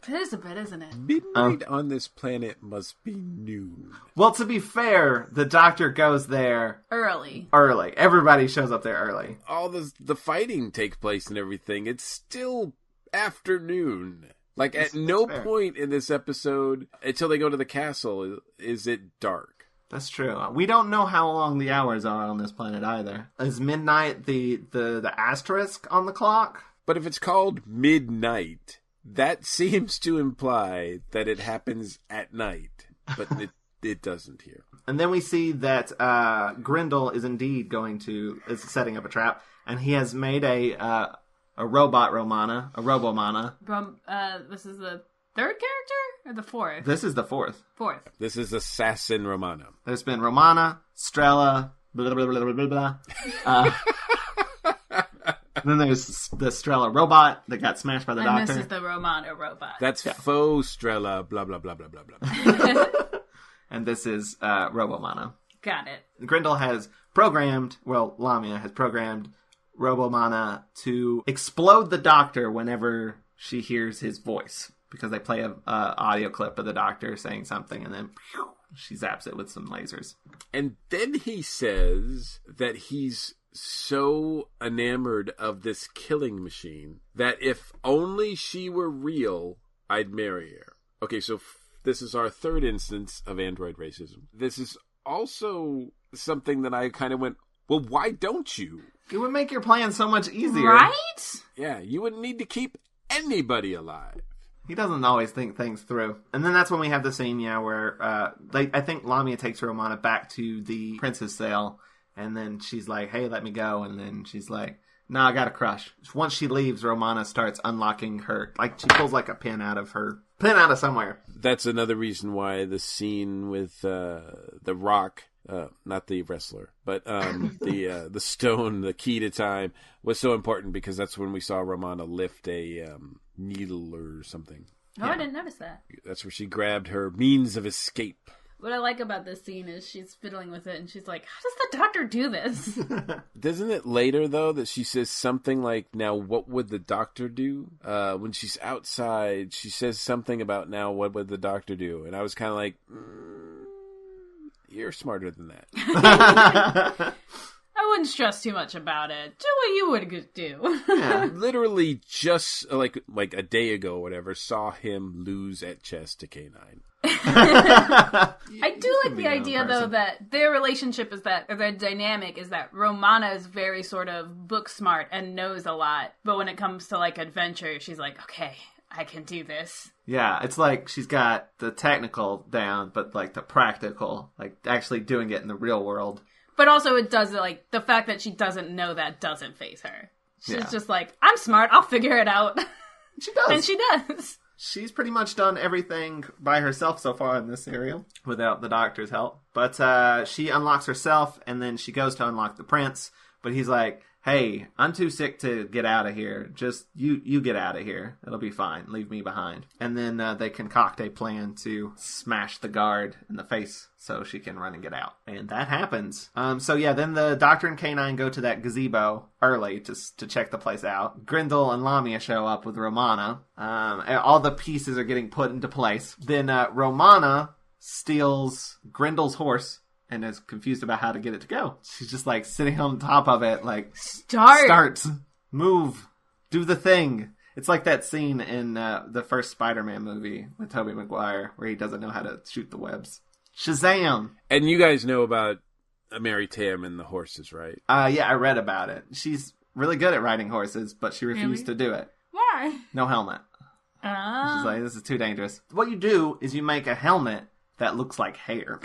It is a bit, isn't it? Midnight on this planet must be noon. Well, to be fair, the doctor goes there early. Everybody shows up there early. All the fighting takes place and everything. It's still afternoon. Like, at no point in this episode, until they go to the castle, is it dark. That's true. We don't know how long the hours are on this planet either. Is midnight the asterisk on the clock? But if it's called midnight, that seems to imply that it happens at night. But it doesn't here. And then we see that Grindel is indeed is setting up a trap. And he has made a robot Romana, a Robomana. This is the third character or the fourth? This is the fourth. This is Assassin Romana. There's been Romana, Strella, blah, blah, blah, blah, blah. Then there's the Strella robot that got smashed by the doctor. And this is the Romana robot. That's faux Strella, blah, blah, blah, blah, blah, blah. And this is Robomana. Got it. Lamia has programmed Robomana to explode the doctor whenever she hears his voice. because they play a audio clip of the doctor saying something, and then she zaps it with some lasers. And then he says that he's so enamored of this killing machine that if only she were real, I'd marry her. Okay, so this is our third instance of android racism. This is also something that I kind of went, well, why don't you? It would make your plan so much easier. Right? Yeah, you wouldn't need to keep anybody alive. He doesn't always think things through. And then that's when we have the scene, where I think Lamia takes Romana back to the prince's cell, and then she's like, hey, let me go. And then she's like, no, I got a crush. Once she leaves, Romana starts unlocking her, like she pulls like a pin out of somewhere. That's another reason why the scene with the rock, not the wrestler, but the stone, the key to time, was so important because that's when we saw Romana lift a needle or something. Oh, yeah. I didn't notice that. That's where she grabbed her means of escape. What I like about this scene is she's fiddling with it and she's like, how does the doctor do this? Doesn't it later, though, that she says something like, now what would the doctor do? When she's outside, she says something about, now what would the doctor do? And I was kind of like, you're smarter than that. I wouldn't stress too much about it. Do what you would do. Yeah. Literally just like a day ago or whatever, saw him lose at chess to K9. I do like the idea, though, that their relationship is that, or their dynamic is that Romana is very sort of book smart and knows a lot. But when it comes to, like, adventure, she's like, okay, I can do this. Yeah, it's like she's got the technical down, but, like, the practical, like, actually doing it in the real world. But also it does, like, the fact that she doesn't know that doesn't faze her. She's just like, I'm smart, I'll figure it out. She does. And she does. She's pretty much done everything by herself so far in this serial without the doctor's help. But she unlocks herself, and then she goes to unlock the prince. But he's like, hey, I'm too sick to get out of here. Just you get out of here. It'll be fine. Leave me behind. And then they concoct a plan to smash the guard in the face so she can run and get out. And that happens. Then the doctor and K9 go to that gazebo early to check the place out. Grendel and Lamia show up with Romana. And all the pieces are getting put into place. Then Romana steals Grendel's horse and is confused about how to get it to go. She's just like sitting on top of it, like, start, move, do the thing. It's like that scene in the first Spider-Man movie with Tobey Maguire where he doesn't know how to shoot the webs. Shazam! And you guys know about Mary Tam and the horses, right? Yeah, I read about it. She's really good at riding horses, but she refused to do it. Why? No helmet. She's like, this is too dangerous. What you do is you make a helmet that looks like hair.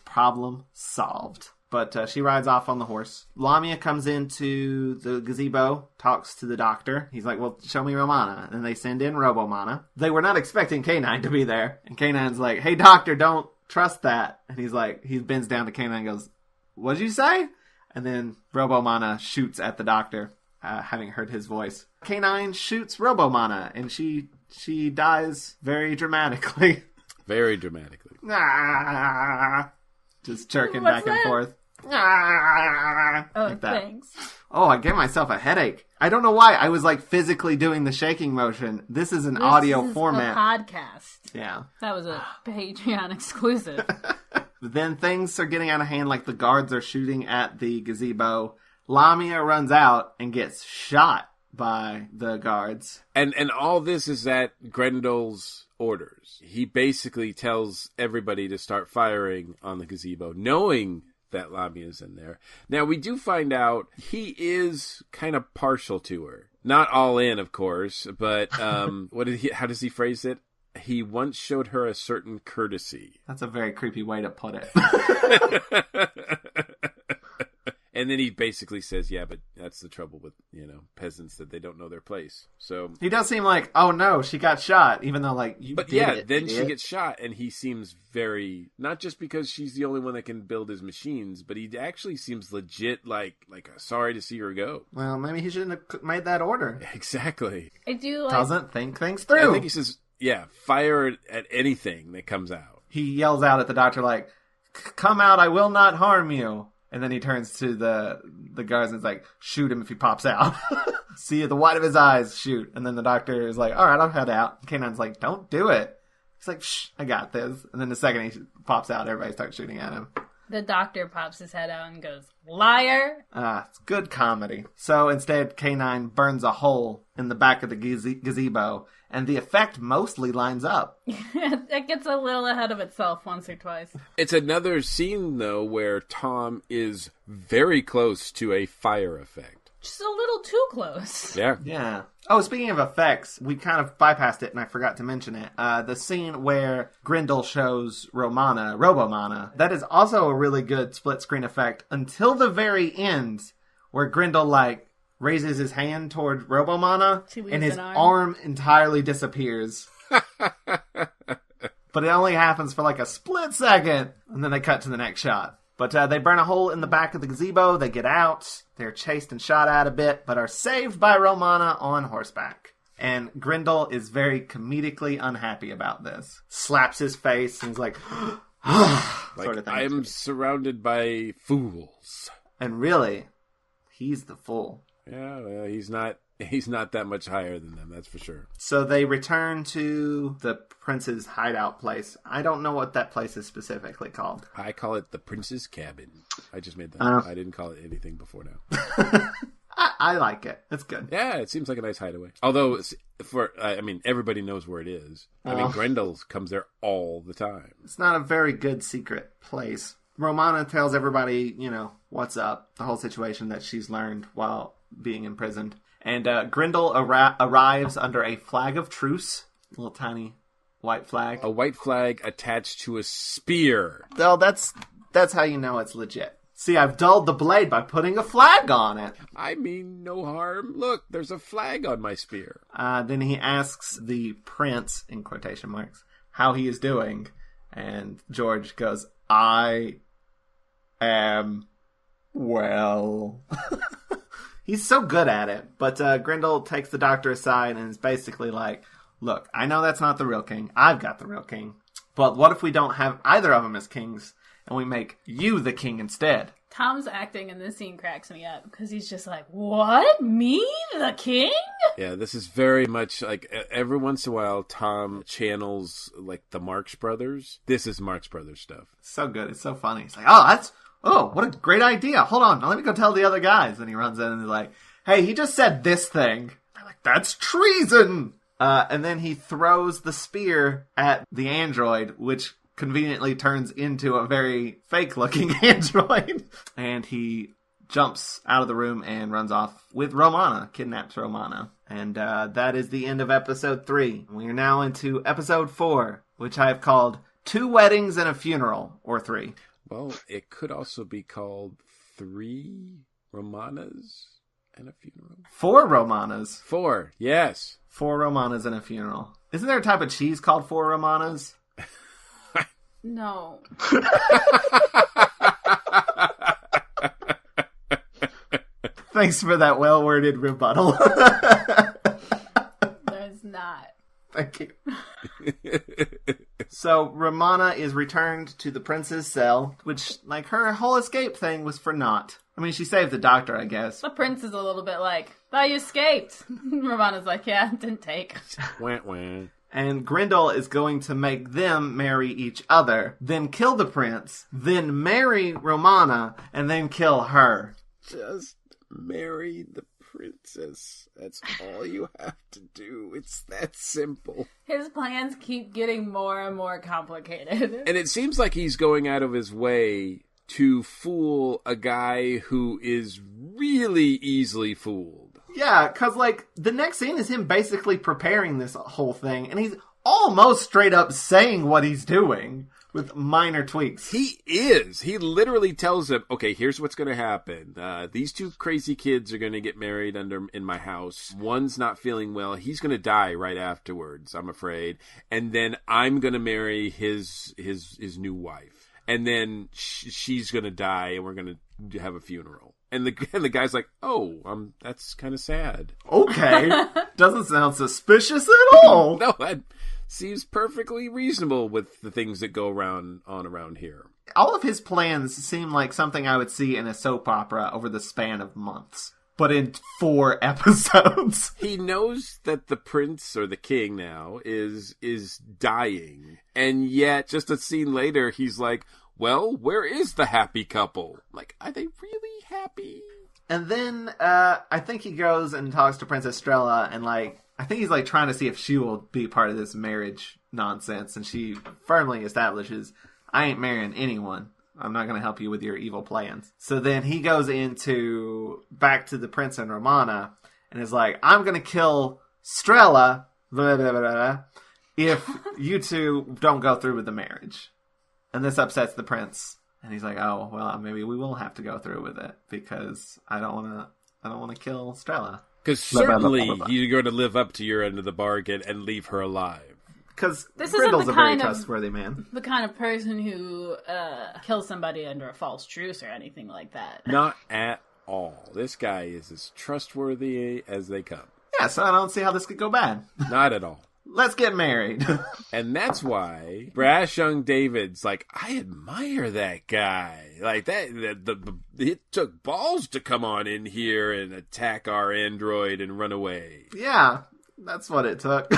Problem solved. But she rides off on the horse. Lamia comes into the gazebo, talks to the doctor. He's like, well, show me Romana. And they send in Robomana. They were not expecting K9 to be there. And K9's like, hey, doctor, don't trust that. And he's like, he bends down to K9 and goes, what'd you say? And then Robomana shoots at the doctor, having heard his voice. K9 shoots Robomana, and she dies very dramatically. Very dramatically. Just jerking back and forth. Oh, like that. Thanks. Oh, I gave myself a headache. I don't know why. I was like physically doing the shaking motion. This is an audio format. A podcast. Yeah. That was a Patreon exclusive. Then things are getting out of hand, like the guards are shooting at the gazebo. Lamia runs out and gets shot by the guards. And all this is at Grendel's orders. He basically tells everybody to start firing on the gazebo, knowing that Lamia's in there. Now, we do find out he is kind of partial to her. Not all in, of course, but how does he phrase it? He once showed her a certain courtesy. That's a very creepy way to put it. And then he basically says, yeah, but that's the trouble with, peasants, that they don't know their place. So he does seem like, oh no, she got shot, even though then she gets shot, and he seems very, not just because she's the only one that can build his machines, but he actually seems legit like sorry to see her go. Well, maybe he shouldn't have made that order. Exactly. I do doesn't think things through. I think he says, yeah, fire at anything that comes out. He yells out at the doctor like, come out, I will not harm you. And then he turns to the guards and is like, shoot him if he pops out. See at the white of his eyes, shoot. And then the doctor is like, all right, I'll head out. K9's like, don't do it. He's like, shh, I got this. And then the second he pops out, everybody starts shooting at him. The doctor pops his head out and goes, liar! It's good comedy. So instead, K9 burns a hole in the back of the gazebo, and the effect mostly lines up. It gets a little ahead of itself once or twice. It's another scene, though, where Tom is very close to a fire effect. Just a little too close. Yeah. Yeah. Oh, speaking of effects, we kind of bypassed it and I forgot to mention it. The scene where Grendel shows Robomana, that is also a really good split screen effect until the very end where Grendel, like, raises his hand toward Robomana and his arm entirely disappears. But it only happens for like a split second and then they cut to the next shot. But they burn a hole in the back of the gazebo, they get out, they're chased and shot at a bit, but are saved by Romana on horseback. And Grendel is very comedically unhappy about this. Slaps his face and is like, sort of thing. I'm surrounded by fools. And really, he's the fool. Yeah, well, he's not that much higher than them, that's for sure. So they return to the prince's hideout place. I don't know what that place is specifically called. I call it the Prince's Cabin. I just made that up. I didn't call it anything before now. I like it. It's good. Yeah, it seems like a nice hideaway. Although, everybody knows where it is. Grendel comes there all the time. It's not a very good secret place. Romana tells everybody, what's up, the whole situation that she's learned while being imprisoned. And Grendel arrives under a flag of truce, a little tiny white flag. A white flag attached to a spear. Oh, that's how you know it's legit. See, I've dulled the blade by putting a flag on it. I mean no harm. Look, there's a flag on my spear. Then he asks the prince, in quotation marks, how he is doing. And George goes, I am well. He's so good at it. But Grendel takes the doctor aside and is basically like, look, I know that's not the real king. I've got the real king. But what if we don't have either of them as kings and we make you the king instead? Tom's acting in this scene cracks me up because he's just like, what? Me? The king? Yeah, this is very much like every once in a while Tom channels like the Marx Brothers. This is Marx Brothers stuff. So good. It's so funny. It's like, what a great idea. Hold on. Now let me go tell the other guys. And he runs in and he's like, hey, he just said this thing. They're like, that's treason. And then he throws the spear at the android, which conveniently turns into a very fake-looking android. And he jumps out of the room and runs off with Romana, kidnaps Romana. And that is the end of episode 3. We are now into episode 4, which I have called 2 Weddings and a Funeral, or 3. Well, it could also be called 3 Romanas and a Funeral. 4 Romanas. 4, yes. 4 Romanas and a funeral. Isn't there a type of cheese called 4 Romanas? No. Thanks for that well-worded rebuttal. There's not. Thank you. So Romana is returned to the prince's cell, which, like, her whole escape thing was for naught. I mean, she saved the doctor, I guess. The prince is a little bit like, thought you escaped. Romana's like, yeah, didn't take. Wah, wah. And Grendel is going to make them marry each other, then kill the prince, then marry Romana, and then kill her. Just marry the princess. That's all you have to do. It's that simple. His plans keep getting more and more complicated. And it seems like he's going out of his way to fool a guy who is really easily fooled. Yeah, because, like, the next scene is him basically preparing this whole thing, and he's almost straight up saying what he's doing with minor tweaks. He is. He literally tells him, okay, here's what's going to happen. These 2 crazy kids are going to get married in my house. One's not feeling well. He's going to die right afterwards, I'm afraid. And then I'm going to marry his new wife. And then she's going to die, and we're going to have a funeral. And the guy's like, oh, that's kind of sad. Okay. Doesn't sound suspicious at all. No, that seems perfectly reasonable with the things that go around here. All of his plans seem like something I would see in a soap opera over the span of months. but in 4 episodes. He knows that the prince, or the king now, is dying. And yet, just a scene later, he's like, well, where is the happy couple? Like, are they really happy? And then, I think he goes and talks to Princess Strella, and, like, I think he's, like, trying to see if she will be part of this marriage nonsense, and she firmly establishes, I ain't marrying anyone. I'm not going to help you with your evil plans. So then he goes back to the prince and Romana, and is like, I'm going to kill Strella, blah, blah, blah, blah, if you two don't go through with the marriage. And this upsets the prince. And he's like, oh, well, maybe we will have to go through with it, because I don't want to kill Strella. Because certainly you're going to live up to your end of the bargain and leave her alive. Because Grindel's a very trustworthy man. The kind of person who kills somebody under a false truce or anything like that. Not at all. This guy is as trustworthy as they come. Yeah, so I don't see how this could go bad. Not at all. Let's get married. And that's why Brash young David's like, I admire that guy. Like, it took balls to come on in here and attack our android and run away. Yeah, that's what it took.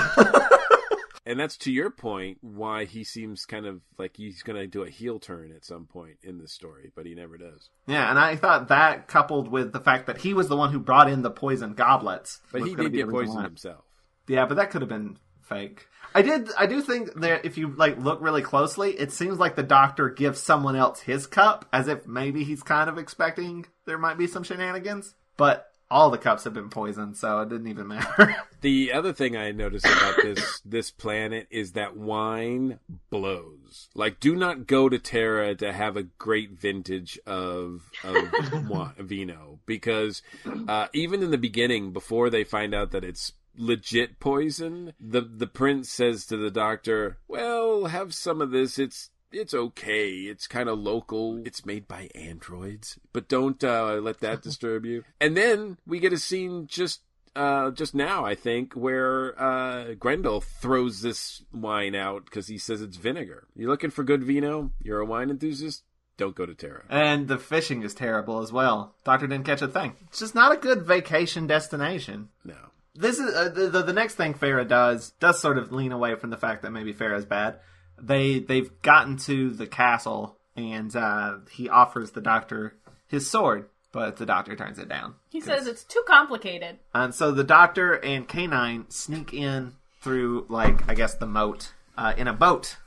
And that's, to your point, why he seems kind of like he's going to do a heel turn at some point in this story, but he never does. Yeah, and I thought that, coupled with the fact that he was the one who brought in the poison goblets. But he did get poisoned himself. Yeah, but that could have been fake. I do think that if you look really closely, it seems like the doctor gives someone else his cup, as if maybe he's kind of expecting there might be some shenanigans. But all the cups have been poisoned, so it didn't even matter. The other thing I noticed about this planet is that wine blows. Like, do not go to Terra to have a great vintage of vino, because even in the beginning, before they find out that it's legit poison, the prince says to the doctor, well, have some of this, it's okay, it's kind of local, it's made by androids, but don't let that disturb you. And then we get a scene just now, I think, where Grendel throws this wine out because he says it's vinegar. You're looking for good vino, you're a wine enthusiast, don't go to Terra. And the fishing is terrible as well. Doctor didn't catch a thing. It's just not a good vacation destination. No. This is the next thing Farah does sort of lean away from the fact that maybe Farah's bad. They've gotten to the castle, and he offers the doctor his sword, but the doctor turns it down. He says it's too complicated. And so the doctor and K9 sneak in through, I guess, the moat in a boat.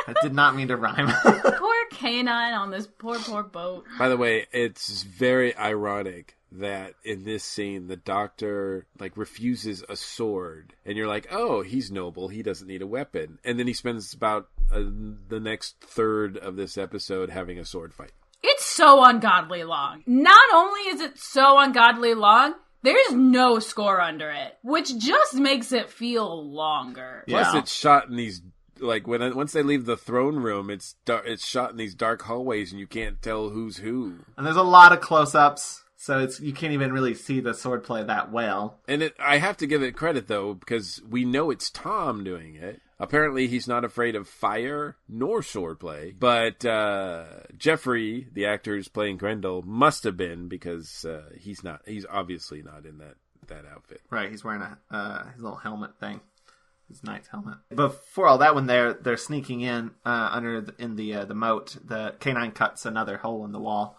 I did not mean to rhyme. Poor K9 on this poor boat. By the way, it's very ironic that in this scene the doctor refuses a sword, and you're like, oh, he's noble, he doesn't need a weapon, and then he spends about the next third of this episode having a sword fight. It's so ungodly long. Not only is it so ungodly long, there's no score under it, which just makes it feel longer. Plus it's shot in these once they leave the throne room, it's shot in these dark hallways and you can't tell who's who, and there's a lot of close-ups. So you can't even really see the swordplay that well. And I have to give it credit, though, because we know it's Tom doing it. Apparently, he's not afraid of fire nor swordplay. But Jeffrey, the actor who's playing Grendel, must have been, because he's not. He's obviously not in that outfit. Right, he's wearing his little helmet thing. His knight's helmet. Before all that, when they're sneaking in in the moat, the K9 cuts another hole in the wall.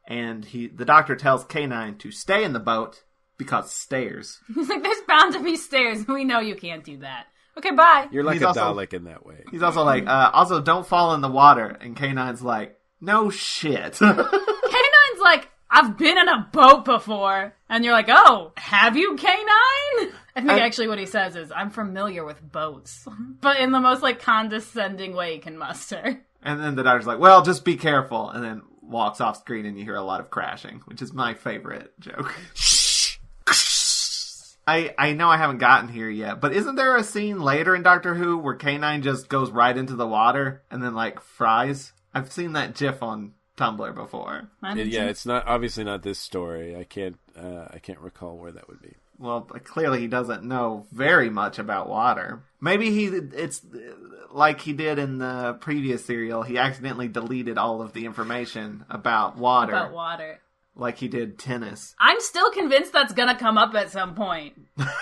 And the doctor tells K9 to stay in the boat because stairs. He's like, there's bound to be stairs. We know you can't do that. Okay, bye. You're like a Dalek in that way. He's also like, also don't fall in the water. And K9's like, no shit. K9's like, I've been in a boat before. And you're like, oh, have you, K9? I think actually what he says is, I'm familiar with boats. But in the most condescending way he can muster. And then the doctor's like, well, just be careful. And then walks off screen and you hear a lot of crashing, which is my favorite joke. Shh. I know I haven't gotten here yet, but isn't there a scene later in Doctor Who where K9 just goes right into the water and then fries? I've seen that GIF on Tumblr before. Yeah, it's obviously not this story. I can't recall where that would be. Well, clearly he doesn't know very much about water. Maybe it's like he did in the previous serial. He accidentally deleted all of the information about water. like he did tennis. I'm still convinced that's gonna come up at some point.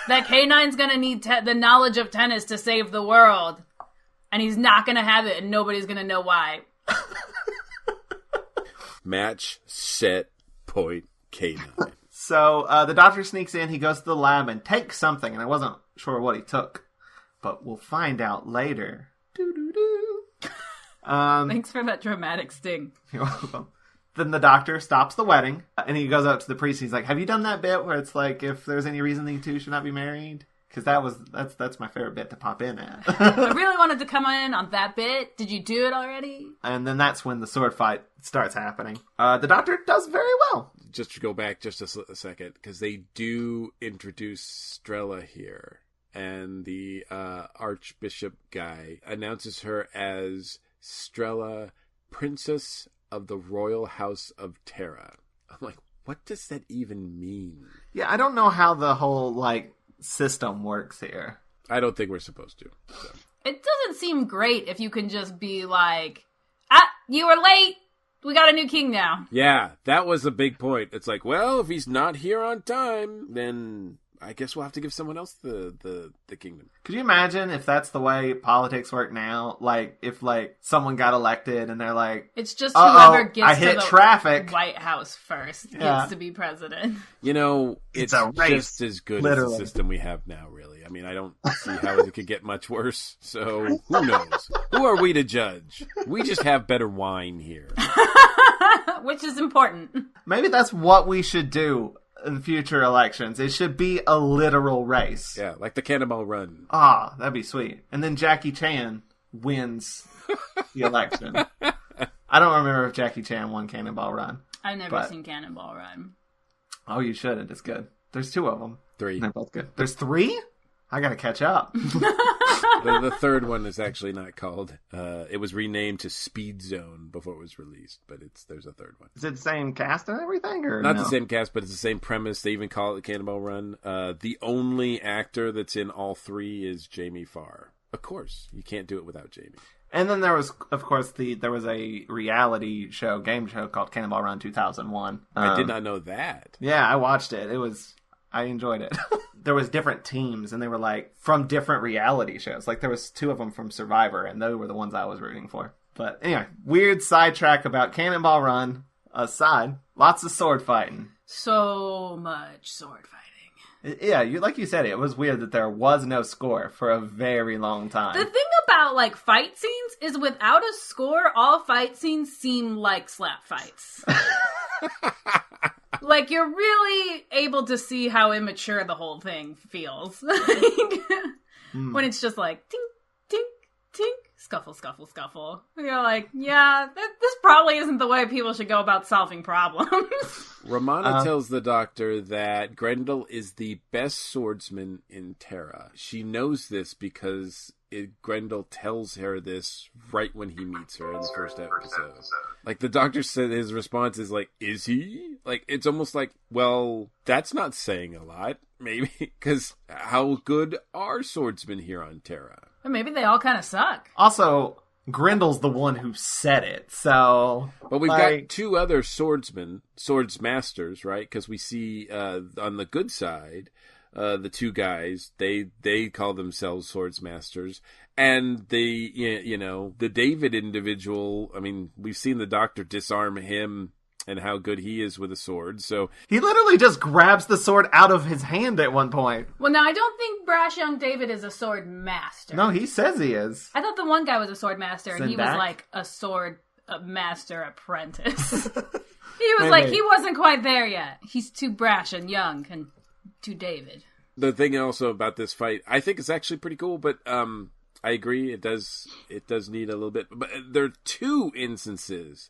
That K9's gonna need the knowledge of tennis to save the world. And he's not gonna have it, and nobody's gonna know why. Match, set, point, K9. So the doctor sneaks in, he goes to the lab and takes something, and I wasn't sure what he took. But we'll find out later. Doo-doo-doo. Thanks for that dramatic sting. You're welcome. Then the doctor stops the wedding, and he goes up to the priest. He's like, "Have you done that bit where it's like, if there's any reason you two should not be married?" Because that's my favorite bit to pop in at. I really wanted to come in on that bit. Did you do it already? And then that's when the sword fight starts happening. The doctor does very well. Just to go back just a second, because they do introduce Strella here. And the Archbishop guy announces her as Strella, Princess of the Royal House of Terra. I'm like, what does that even mean? Yeah, I don't know how the whole, system works here. I don't think we're supposed to. So. It doesn't seem great if you can just be like, you were late. We got a new king now. Yeah, that was a big point. It's like, well, if he's not here on time, then I guess we'll have to give someone else the kingdom. Could you imagine if that's the way politics work now? If someone got elected and they're like, it's just whoever gets to the traffic. White House first gets to be president. It's just as good as the system we have now, really. I mean, I don't see how it could get much worse. So who knows? Who are we to judge? We just have better wine here. Which is important. Maybe that's what we should do in future elections. It should be a literal race. Yeah, like the Cannonball Run. That'd be sweet. And then Jackie Chan wins the election. I don't remember if Jackie Chan won Cannonball Run. I've never seen Cannonball Run. Oh, you should. It's good. There's 2 of them. 3. They're both good. There's 3? I gotta catch up. The third one is actually not called. It was renamed to Speed Zone before it was released, but there's a third one. Is it the same cast and everything, or not no? the same cast, but it's the same premise. They even call it the Cannonball Run. The only actor that's in all 3 is Jamie Farr. Of course, you can't do it without Jamie. And then there was, of course, there was a reality show, game show called Cannonball Run 2001. I did not know that. Yeah, I watched it. I enjoyed it. There was different teams, and they were from different reality shows. There was 2 of them from Survivor, and those were the ones I was rooting for. But anyway, weird sidetrack about Cannonball Run aside. Lots of sword fighting. So much sword fighting. Yeah, like you said, it was weird that there was no score for a very long time. The thing about fight scenes is without a score, all fight scenes seem like slap fights. You're really able to see how immature the whole thing feels. When it's just tink, tink, tink, scuffle, scuffle, scuffle. You're like, yeah, this probably isn't the way people should go about solving problems. Romana tells the doctor that Grendel is the best swordsman in Terra. She knows this because Grendel tells her this right when he meets her in the first episode. The doctor said his response is is he? It's almost well, that's not saying a lot, maybe, because how good are swordsmen here on Terra? Or maybe they all kind of suck. Also, Grendel's the one who said it, so... But we've got 2 other swordsmasters, right? Because we see on the good side, the 2 guys, they call themselves swordsmasters. And the David individual, I mean, we've seen the doctor disarm him and how good he is with a sword, so... He literally just grabs the sword out of his hand at one point. Well, now, I don't think Brash Young David is a sword master. No, he says he is. I thought the one guy was a sword master, and he was Zendak? a sword master apprentice. He was he wasn't quite there yet. He's too brash and young, and too David. The thing also about this fight, I think it's actually pretty cool, but I agree, it does need a little bit... But there are 2 instances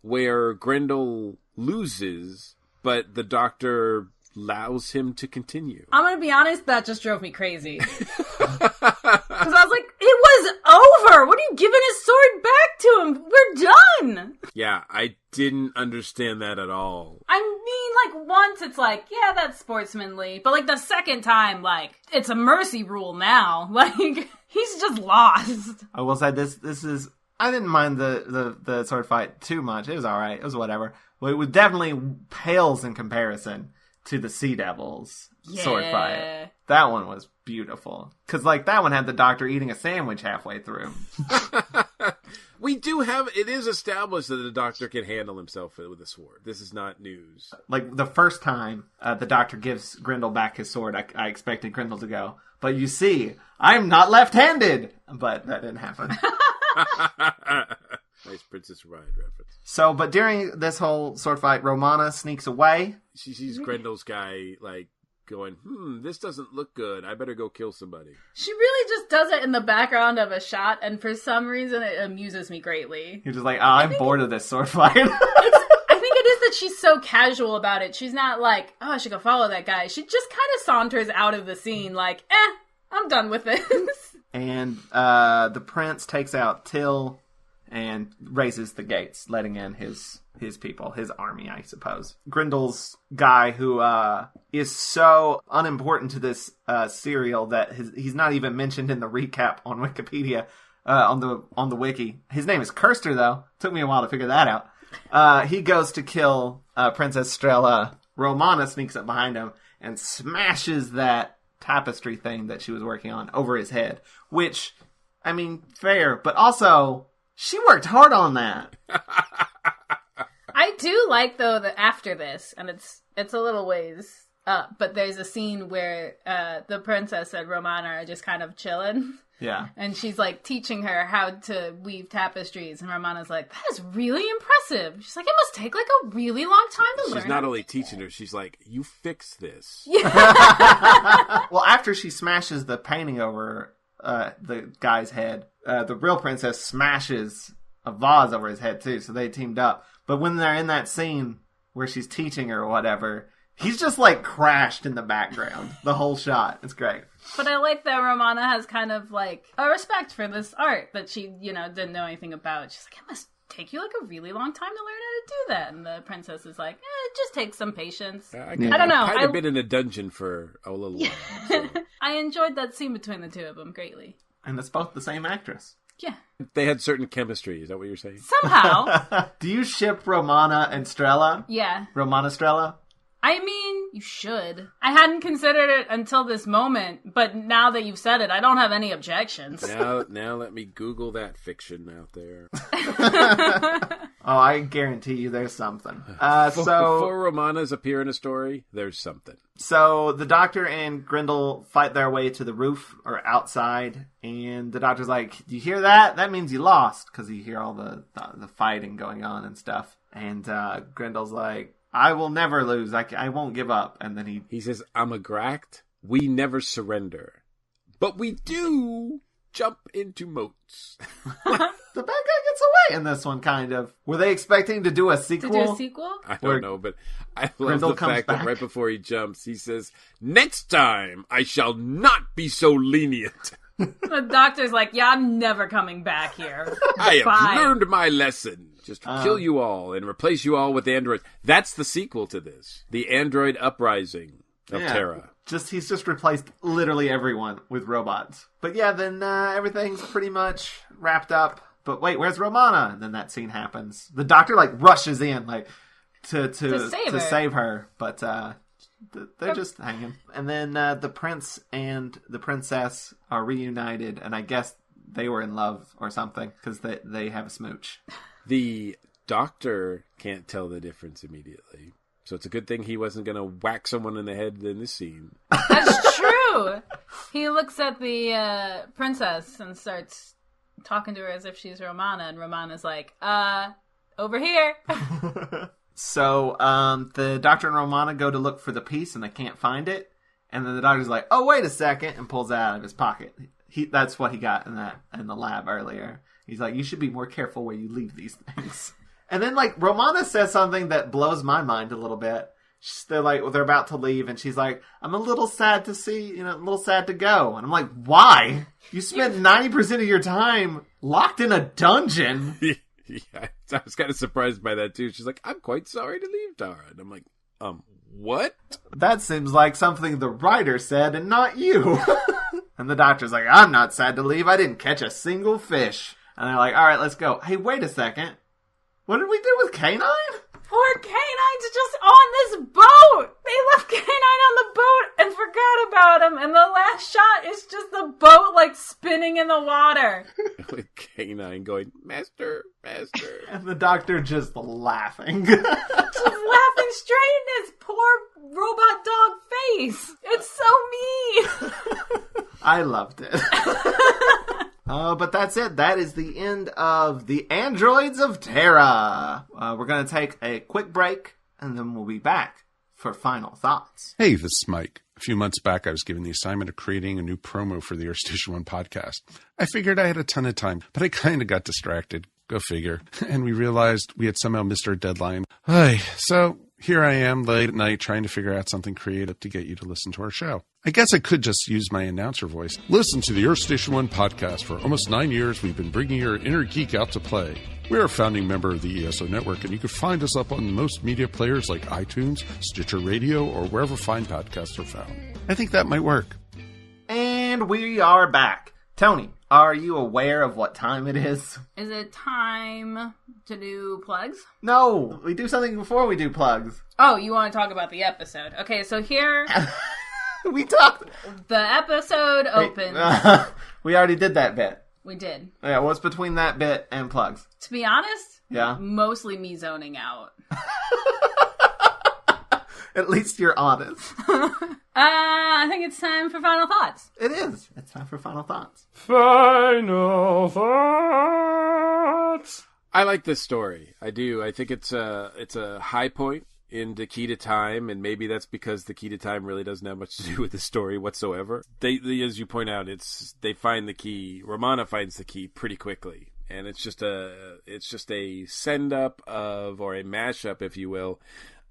where Grendel loses, but the doctor allows him to continue. I'm gonna be honest, that just drove me crazy. Because I was like, it was over! What are you giving his sword back to him? We're done! Yeah, I didn't understand that at all. I mean, once it's yeah, that's sportsmanly. But, the second time, it's a mercy rule now. He's just lost. I will say this is... I didn't mind the sword fight too much. It was alright. It was whatever. Well, it definitely pales in comparison to the Sea Devils sword fight. That one was beautiful. Because, like, that one had the Doctor eating a sandwich halfway through. It is established that the Doctor can handle himself with a sword. This is not news. Like, the first time the Doctor gives Grendel back his sword, I expected Grendel to go, but you see, I'm not left-handed! But that didn't happen. Nice Princess Bride reference. So, but during this whole sword fight, Romana sneaks away. She sees Grendel's guy, like, going, this doesn't look good. I better go kill somebody. She really just does it in the background of a shot, and for some reason it amuses me greatly. You're just like, I'm bored of this sword fight. I think it is that she's so casual about it. She's not like, oh, I should go follow that guy. She just kind of saunters out of the scene like, I'm done with this. And the prince takes out Till and raises the gates, letting in his people, his army, I suppose. Grendel's guy, who is so unimportant to this serial that he's not even mentioned in the recap on Wikipedia, on the wiki. His name is Kirster, though. Took me a while to figure that out. He goes to kill Princess Strella. Romana sneaks up behind him and smashes that tapestry thing that she was working on over his head. Which, I mean, fair, but also, she worked hard on that. I do like, though, that after this, and it's a little ways up, but there's a scene where the princess and Romana are just kind of chilling. Yeah. And she's, like, teaching her how to weave tapestries, and Romana's like, that is really impressive. She's like, it must take, like, a really long time to learn. She's not only teaching her, she's like, you fix this. Yeah. Well, after she smashes the painting over the guy's head, the real princess smashes a vase over his head, too, so they teamed up. But when they're in that scene where she's teaching her or whatever, he's just, like, crashed in the background. The whole shot. It's great. But I like that Romana has kind of, like, a respect for this art that she, didn't know anything about. She's like, it must take you, like, a really long time to learn how to do that. And the princess is like, it just takes some patience. I don't know. I've kind of been in a dungeon for a little while. So. I enjoyed that scene between the two of them greatly. And it's both the same actress. Yeah. They had certain chemistry. Is that what you're saying? Somehow. Do you ship Romana and Strella? Yeah. Romana Strella? I mean, you should. I hadn't considered it until this moment, but now that you've said it, I don't have any objections. Now let me Google that fiction out there. Oh, I guarantee you there's something. Before Romanas appear in a story, there's something. So the Doctor and Grendel fight their way to the roof, or outside, and the Doctor's like, do you hear that? That means you lost, because you hear all the fighting going on and stuff. And Grendel's like, I will never lose. I won't give up. And then he says, I'm a Gracht. We never surrender. But we do jump into moats. The bad guy gets away in this one, kind of. Were they expecting to do a sequel? To do a sequel? I don't know, but I love Grendel the fact back. that right before he jumps, he says, next time I shall not be so lenient. The Doctor's like, yeah, I'm never coming back here. I Bye. have learned my lesson. Just kill you all and replace you all with androids. That's the sequel to this. The Android Uprising of Terra. He's just replaced literally everyone with robots. But yeah, then everything's pretty much wrapped up. But wait, where's Romana? And then that scene happens. The Doctor rushes in to save her, but they're just hanging. And then the prince and the princess are reunited, and I guess they were in love or something because they have a smooch. The Doctor can't tell the difference immediately. So it's a good thing he wasn't going to whack someone in the head in this scene. That's true. He looks at the princess and starts talking to her as if she's Romana, and Romana's like, over here. So the Doctor and Romana go to look for the piece, and they can't find it. And then the Doctor's like, oh, wait a second, and pulls it out of his pocket. That's what he got in the lab earlier. He's like, you should be more careful where you leave these things. And then, Romana says something that blows my mind a little bit. They're about to leave, and she's like, I'm a little sad to see, a little sad to go. And I'm like, why? You spent 90% of your time locked in a dungeon. Yeah, I was kind of surprised by that, too. She's like, I'm quite sorry to leave, Tara. And I'm like, what? That seems like something the writer said and not you. And the Doctor's like, I'm not sad to leave. I didn't catch a single fish. And they're like, all right, let's go. Hey, wait a second. What did we do with K9? Poor Canine's just on this boat. They left Canine on the boat and forgot about him. And the last shot is just the boat like spinning in the water. With Canine going, Master, Master. And the doctor just laughing. Just laughing straight in his poor robot dog face. It's so mean. I loved it. But that's it. That is the end of the Androids of Terra. We're going to take a quick break, and then we'll be back for final thoughts. Hey, this is Mike. A few months back, I was given the assignment of creating a new promo for the Earth Station 1 podcast. I figured I had a ton of time, but I kind of got distracted. Go figure. And we realized we had somehow missed our deadline. So here I am late at night trying to figure out something creative to get you to listen to our show. I guess I could just use my announcer voice. Listen to the Earth Station 1 podcast. For almost 9 years, we've been bringing your inner geek out to play. We're a founding member of the ESO Network, and you can find us up on most media players like iTunes, Stitcher Radio, or wherever fine podcasts are found. I think that might work. And we are back. Tony, are you aware of what time it is? Is it time to do plugs? No, we do something before we do plugs. Oh, you want to talk about the episode. Okay, so here... We talked. The episode opens. We already did that bit. We did. Yeah, what's between that bit and plugs? To be honest, yeah, mostly me zoning out. At least you're honest. I think it's time for final thoughts. It is. It's time for final thoughts. Final thoughts. I like this story. I do. I think it's a high point in the Key to Time, and maybe that's because the Key to Time really doesn't have much to do with the story whatsoever. They as you point out, they find the key. Romana finds the key pretty quickly, and it's just a send up of, or a mashup, if you will,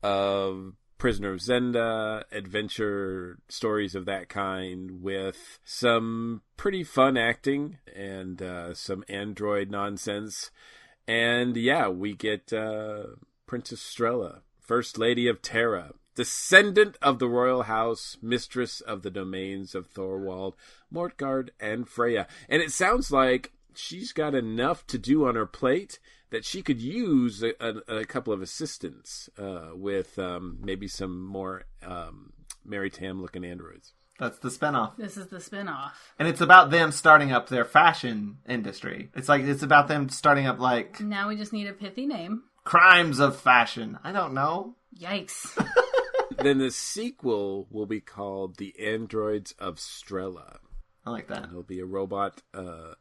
of Prisoner of Zenda, adventure stories of that kind, with some pretty fun acting and some android nonsense. And yeah, we get Princess Strella, First Lady of Terra, descendant of the royal house, mistress of the domains of Thorvald, Mortgarde, and Freya. And it sounds like she's got enough to do on her plate that she could use a couple of assistants with maybe some more Mary Tam-looking androids. That's the spinoff. This is the spinoff. And it's about them starting up their fashion industry. It's about them starting up, like... Now we just need a pithy name. Crimes of fashion. I don't know. Yikes. Then the sequel will be called The Androids of Strella. I like that. It'll be a robot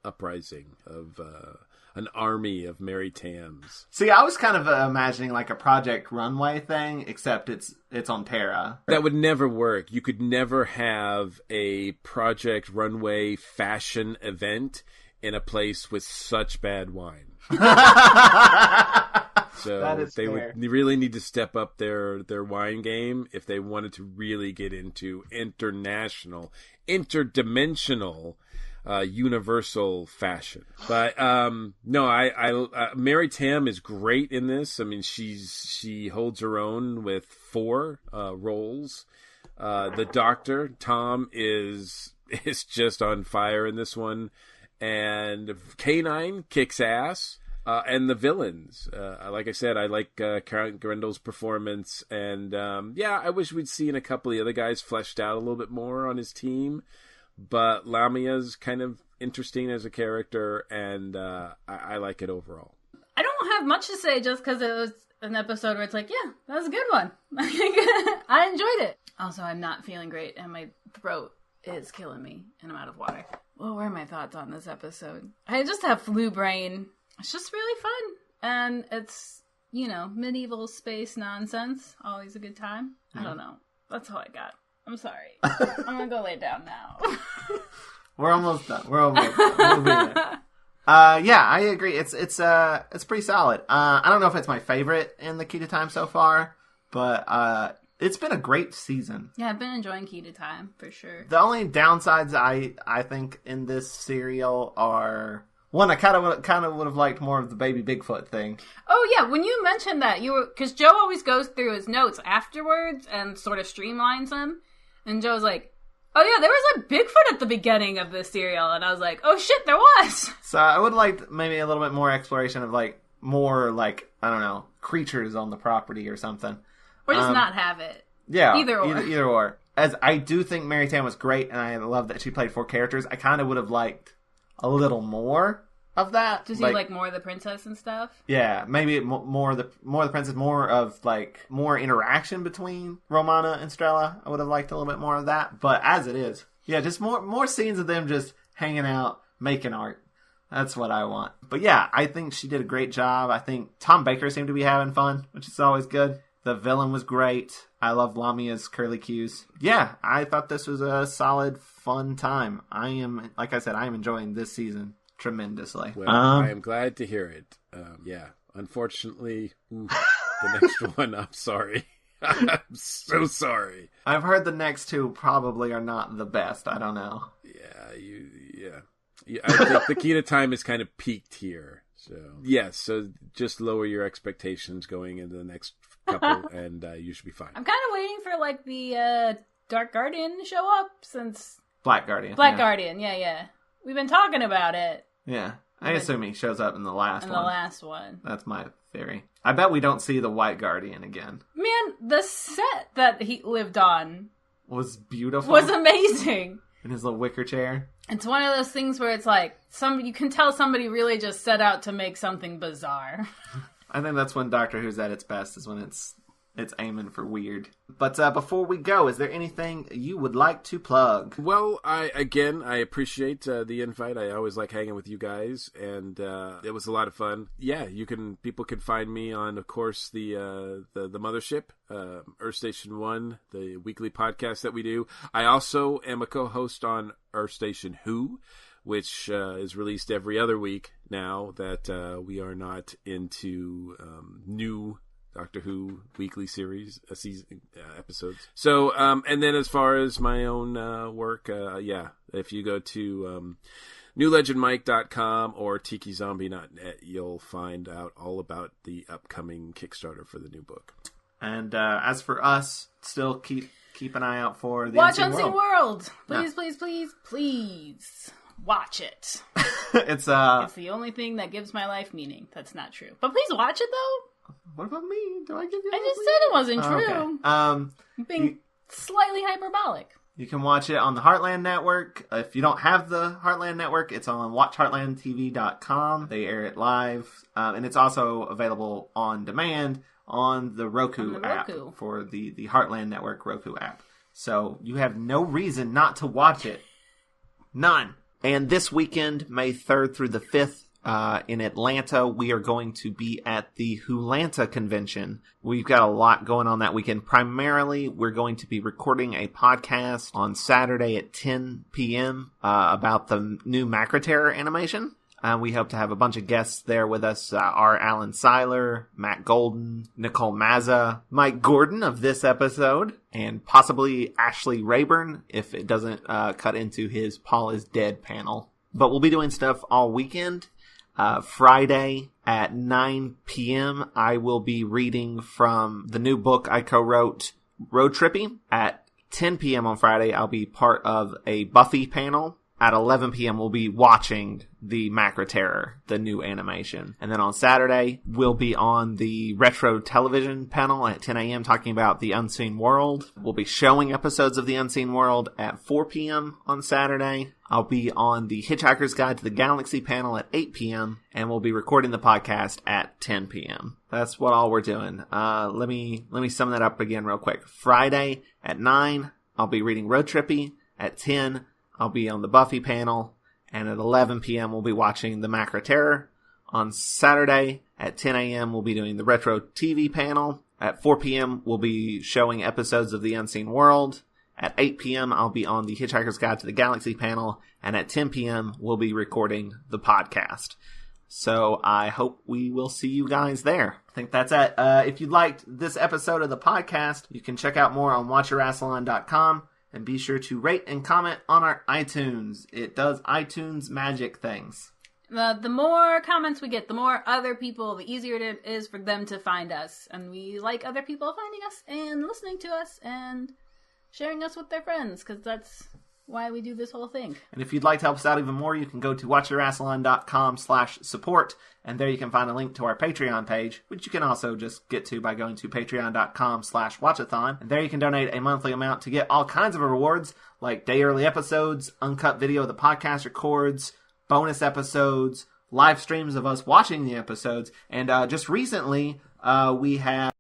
uprising of an army of Mary Tams. See, I was kind of imagining like a Project Runway thing, except it's on Terra. That would never work. You could never have a Project Runway fashion event in a place with such bad wine. So they would really need to step up their wine game if they wanted to really get into international, interdimensional, universal fashion. But no, I Mary Tam is great in this. I mean, she holds her own with 4 roles. The Doctor Tom is just on fire in this one, and Canine kicks ass. And the villains, like I said, I like Count Grendel's performance, and I wish we'd seen a couple of the other guys fleshed out a little bit more on his team. But Lamia's kind of interesting as a character, and I like it overall. I don't have much to say just because it was an episode where it's like, yeah, that was a good one. I enjoyed it. Also, I'm not feeling great, and my throat is killing me, and I'm out of water. Well, what are my thoughts on this episode? I just have flu brain. It's just really fun. And it's, medieval space nonsense. Always a good time. I don't know. That's all I got. I'm sorry. I'm going to go lay down now. We're almost done. We'll be there. I agree. It's pretty solid. I don't know if it's my favorite in the Key to Time so far, but it's been a great season. Yeah, I've been enjoying Key to Time, for sure. The only downsides I think in this serial are... One, I kind of would have liked more of the baby Bigfoot thing. Oh yeah, when you mentioned that, because Joe always goes through his notes afterwards and sort of streamlines them, and Joe's like, "Oh yeah, there was a Bigfoot at the beginning of this serial," and I was like, "Oh shit, there was." So I would like maybe a little bit more exploration of like more, like, I don't know, creatures on the property or something. Or just not have it. Yeah. Either or. Either or. As I do think Mary Tan was great, and I love that she played 4 characters, I kind of would have liked a little more of that. To see, like, more of the princess and stuff? Yeah, maybe more of the princess, more of, like, more interaction between Romana and Strella. I would have liked a little bit more of that, but as it is, yeah, just more scenes of them just hanging out, making art. That's what I want. But yeah, I think she did a great job. I think Tom Baker seemed to be having fun, which is always good. The villain was great. I love Lamia's curly cues. Yeah, I thought this was a solid, fun time. Like I said, I am enjoying this season tremendously. Well, I am glad to hear it. Yeah, unfortunately, the next one, I'm sorry. I'm so sorry. I've heard the next 2 probably are not the best. I don't know. Yeah. I think the key to time is kind of peaked here. So, yes, so just lower your expectations going into the next couple, and you should be fine. I'm kind of waiting for, like, the Dark Guardian to show up, since... Black Guardian. Guardian, yeah. We've been talking about it. Yeah. I assume he shows up in the last one. In the last one. That's my theory. I bet we don't see the White Guardian again. Man, the set that he lived on... was beautiful. Was amazing. In his little wicker chair. It's one of those things where it's like, you can tell somebody really just set out to make something bizarre. I think that's when Doctor Who's at its best, is when it's aiming for weird. But before we go, is there anything you would like to plug? Well, I appreciate the invite. I always like hanging with you guys, and it was a lot of fun. Yeah, people can find me on, of course, the Mothership, Earth Station 1, the weekly podcast that we do. I also am a co-host on Earth Station Who, which is released every other week now that we are not into new Doctor Who weekly series, season episodes. So, and then as far as my own work, if you go to newlegendmike.com or tikizombie.net, you'll find out all about the upcoming Kickstarter for the new book. And as for us, still keep an eye out for the Watch Unseen World. Please, yeah. please. Watch it. It's the only thing that gives my life meaning. That's not true. But please watch it, though. What about me? Do I give you? I just said it wasn't true. Okay. Being slightly hyperbolic. You can watch it on the Heartland Network. If you don't have the Heartland Network, it's on watchheartlandtv.com. They air it live. And it's also available on demand on the Roku app for the Heartland Network Roku app. So you have no reason not to watch it. None. And this weekend, May 3rd through the 5th, in Atlanta, we are going to be at the Wholanta convention. We've got a lot going on that weekend. Primarily, we're going to be recording a podcast on Saturday at 10 p.m. About the new Macroterror animation. We hope to have a bunch of guests there with us. R. Alan Seiler, Matt Golden, Nicole Mazza, Mike Gordon of this episode, and possibly Ashley Rayburn if it doesn't cut into his Paul is Dead panel. But we'll be doing stuff all weekend. Friday at 9 p.m. I will be reading from the new book I co-wrote, Road Trippy. At 10 p.m. on Friday, I'll be part of a Buffy panel. At 11 p.m., we'll be watching the Macroterror, the new animation. And then on Saturday, we'll be on the Retro Television panel at 10 a.m. talking about The Unseen World. We'll be showing episodes of The Unseen World at 4 p.m. on Saturday. I'll be on the Hitchhiker's Guide to the Galaxy panel at 8 p.m. And we'll be recording the podcast at 10 p.m. That's what all we're doing. Let me sum that up again real quick. Friday at 9, I'll be reading Road Trippy. At 10, I'll be on the Buffy panel, and at 11 p.m. we'll be watching the Macroterror. On Saturday at 10 a.m. we'll be doing the Retro TV panel. At 4 p.m. we'll be showing episodes of The Unseen World. At 8 p.m. I'll be on the Hitchhiker's Guide to the Galaxy panel, and at 10 p.m. we'll be recording the podcast. So I hope we will see you guys there. I think that's it. If you liked this episode of the podcast, you can check out more on watcharathlon.com. And be sure to rate and comment on our iTunes. It does iTunes magic things. The more comments we get, the more other people, the easier it is for them to find us. And we like other people finding us and listening to us and sharing us with their friends. Because that's why we do this whole thing. And if you'd like to help us out even more, you can go to watchathewrassilon.com/support, and there you can find a link to our Patreon page, which you can also just get to by going to patreon.com/watchathon. And there you can donate a monthly amount to get all kinds of rewards, like day early episodes, uncut video the podcast records, bonus episodes, live streams of us watching the episodes, and just recently we have